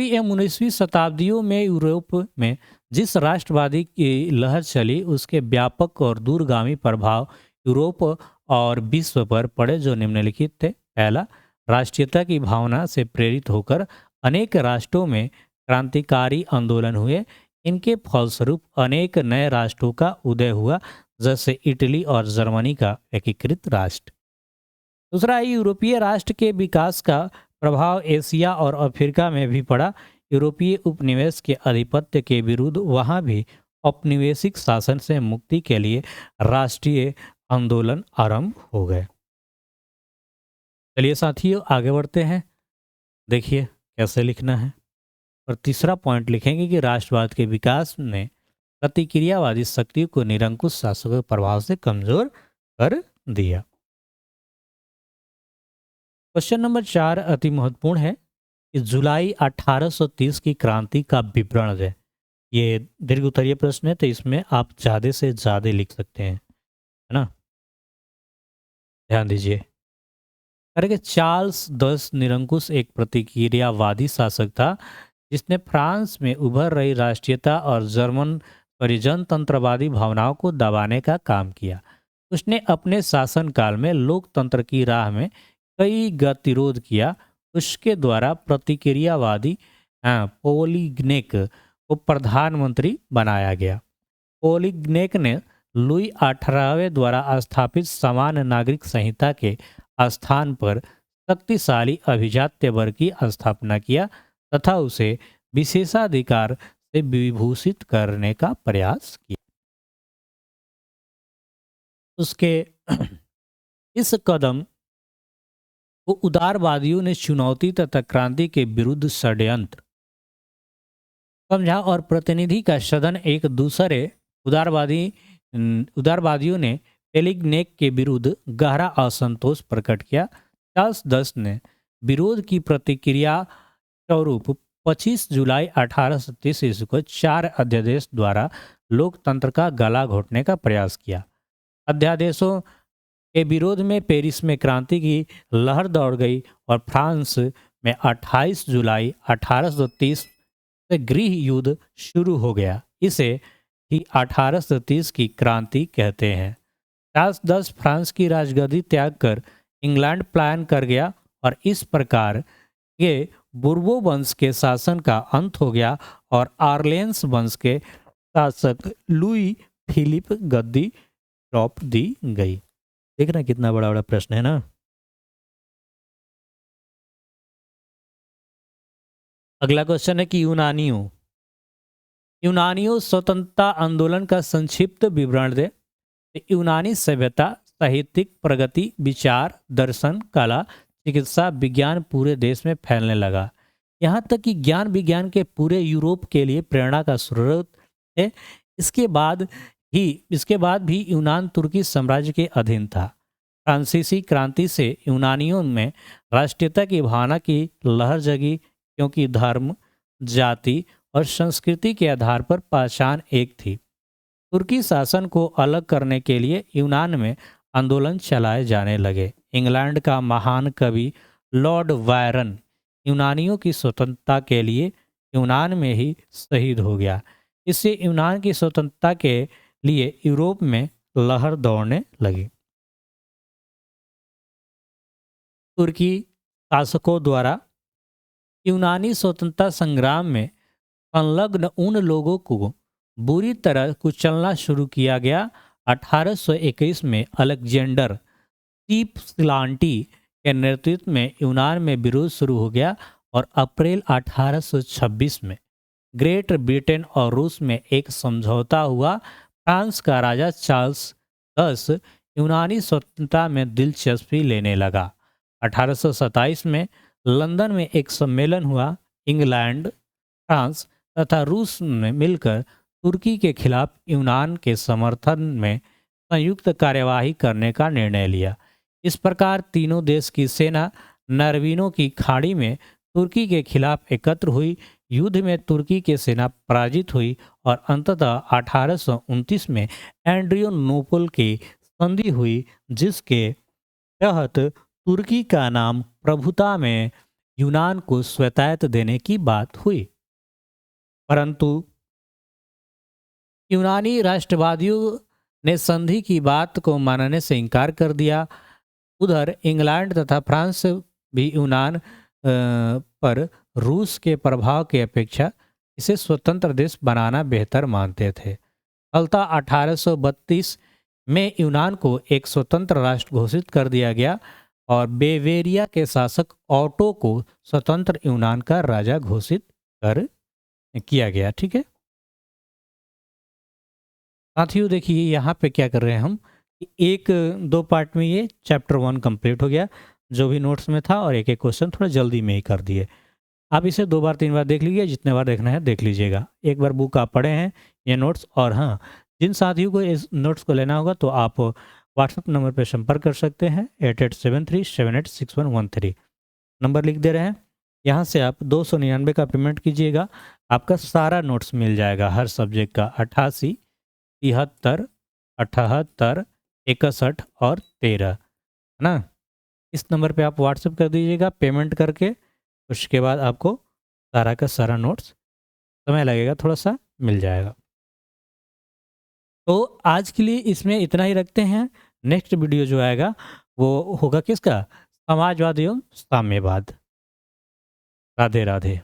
एवं 19वीं शताब्दियों में यूरोप में जिस राष्ट्रवादी की लहर चली, उसके व्यापक और दूरगामी प्रभाव यूरोप और विश्व पर पड़े, जो निम्नलिखित थे। पहला, राष्ट्रीयता की भावना से प्रेरित होकर अनेक राष्ट्रों में क्रांतिकारी आंदोलन हुए। इनके फलस्वरूप अनेक नए राष्ट्रों का उदय हुआ, जैसे इटली और जर्मनी का एकीकृत राष्ट्र। दूसरा, यूरोपीय राष्ट्र के विकास का प्रभाव एशिया और अफ्रीका में भी पड़ा। यूरोपीय उपनिवेश के आधिपत्य के विरुद्ध वहां भी औपनिवेशिक शासन से मुक्ति के लिए राष्ट्रीय आंदोलन आरंभ हो गए। चलिए साथियों, आगे बढ़ते हैं। देखिए कैसे लिखना है। और तीसरा पॉइंट लिखेंगे कि राष्ट्रवाद के विकास ने प्रतिक्रियावादी शक्ति को निरंकुश शासकों के प्रभाव से कमजोर कर दिया। क्वेश्चन नंबर 4 अति महत्वपूर्ण है कि जुलाई 1830 की क्रांति का विवरण है। ये दीर्घ उत्तरीय प्रश्न है, तो इसमें आप ज्यादा से ज्यादा लिख सकते हैं, है ना। ध्यान दीजिए। करेंगे चार्ल्स दस निरंकुश एक प्रतिक्रियावादी शासक था जिसने फ्रांस में उभर रही राष्ट्रीयता और जर्मन परिजनतंत्रवादी भावनाओं को दबाने का काम किया। उसने अपने शासनकाल में लोकतंत्र की राह में कई गतिरोध किया। उसके द्वारा प्रतिक्रियावादी पोलिग्नेक को प्रधानमंत्री बनाया गया। पोलिग्नेक ने लुई 18वें द्वारा स्थापित समान नागरिक संहिता के स्थान पर शक्तिशाली अभिजात्य वर्ग की स्थापना किया तथा उसे विशेषाधिकार से विभूषित करने का प्रयास किया। उसके इस कदम को उदारवादियों ने चुनौती तथा क्रांति के विरुद्ध षड्यंत्र समझा और प्रतिनिधि का सदन एक दूसरे उदारवादियों ने पेलिग्नेक के विरुद्ध गहरा असंतोष प्रकट किया। चार्ल्स दस ने विरोध की प्रतिक्रिया स्वरूप 25 जुलाई 1830 ईस्वी को 4 अध्यादेश द्वारा लोकतंत्र का गला घोटने का प्रयास किया। अध्यादेशों के विरोध में पेरिस में क्रांति की लहर दौड़ गई और फ्रांस में 28 जुलाई 1830 से गृह युद्ध शुरू हो गया। इसे ही 1830 की क्रांति कहते हैं। चार्ल्स दस फ्रांस की राजगद्दी त्याग कर इंग्लैंड पलायन कर गया और इस प्रकार ये बुर्बो वंश के शासन का अंत हो गया और आर्लेंस वंश के शासक लुई फिलिप गद्दी सौंप दी गई। देखना कितना बड़ा बड़ा प्रश्न है ना। अगला क्वेश्चन है कि यूनानियों स्वतंत्रता आंदोलन का संक्षिप्त विवरण दे। यूनानी सभ्यता, साहित्यिक प्रगति, विचार, दर्शन, कला, चिकित्सा, विज्ञान पूरे देश में फैलने लगा। यहाँ तक कि ज्ञान विज्ञान के पूरे यूरोप के लिए प्रेरणा का स्रोत है। इसके बाद भी यूनान तुर्की साम्राज्य के अधीन था। फ्रांसीसी क्रांति से यूनानियों में राष्ट्रीयता की भावना की लहर जगी क्योंकि धर्म, जाति और संस्कृति के आधार पर पहचान एक थी। तुर्की शासन को अलग करने के लिए यूनान में आंदोलन चलाए जाने लगे। इंग्लैंड का महान कवि लॉर्ड बायरन यूनानियों की स्वतंत्रता के लिए यूनान में ही शहीद हो गया। इससे यूनान की स्वतंत्रता के लिए यूरोप में लहर दौड़ने लगी। तुर्की शासकों द्वारा यूनानी स्वतंत्रता संग्राम में संलग्न उन लोगों को बुरी तरह कुचलना शुरू किया गया। 1821 में अलेक्जेंडर सीप्सलांटी के नेतृत्व में यूनान में विरोध शुरू हो गया और अप्रैल 1826 में ग्रेट ब्रिटेन और रूस में एक समझौता हुआ। फ्रांस का राजा चार्ल्स दस यूनानी स्वतंत्रता में दिलचस्पी लेने लगा। 1827 में लंदन में एक सम्मेलन हुआ। इंग्लैंड, फ्रांस तथा रूस ने मिलकर तुर्की के खिलाफ यूनान के समर्थन में संयुक्त कार्यवाही करने का निर्णय लिया। इस प्रकार तीनों देश की सेना नरवीनों की खाड़ी में तुर्की के खिलाफ एकत्र हुई। युद्ध में तुर्की की सेना पराजित हुई और अंततः 1829 में एड्रियानोपल की संधि हुई, जिसके तहत तुर्की का नाम प्रभुता में यूनान को स्वायत्तता देने की बात हुई। परंतु यूनानी राष्ट्रवादियों ने संधि की बात को मानने से इनकार कर दिया। उधर इंग्लैंड तथा फ्रांस भी यूनान पर रूस के प्रभाव की अपेक्षा इसे स्वतंत्र देश बनाना बेहतर मानते थे। फलतः 1832 में यूनान को एक स्वतंत्र राष्ट्र घोषित कर दिया गया और बेवेरिया के शासक ऑटो को स्वतंत्र यूनान का राजा घोषित किया गया। ठीक है साथियों, देखिए यहाँ पे क्या कर रहे हैं हम, एक दो पार्ट में ये चैप्टर 1 कंप्लीट हो गया जो भी नोट्स में था और एक एक क्वेश्चन थोड़ा जल्दी में ही कर दिए। आप इसे 2 बार 3 बार देख लीजिए, जितने बार देखना है देख लीजिएगा। एक बार बुक आप पढ़े हैं ये नोट्स, और हाँ, जिन साथियों को इस नोट्स को लेना होगा तो आप व्हाट्सएप नंबर पे संपर्क कर सकते हैं 8873786113। नंबर लिख दे रहे हैं। यहाँ से आप 299 का पेमेंट कीजिएगा, आपका सारा नोट्स मिल जाएगा हर सब्जेक्ट का, 88, 73, 78, 61 और 13, है ना? इस नंबर पे आप व्हाट्सएप कर दीजिएगा पेमेंट करके, उसके बाद आपको सारा का सारा नोट्स, समय लगेगा थोड़ा सा, मिल जाएगा। तो आज के लिए इसमें इतना ही रखते हैं। नेक्स्ट वीडियो जो आएगा वो होगा किसका? समाजवाद एवं साम्यवाद। राधे राधे।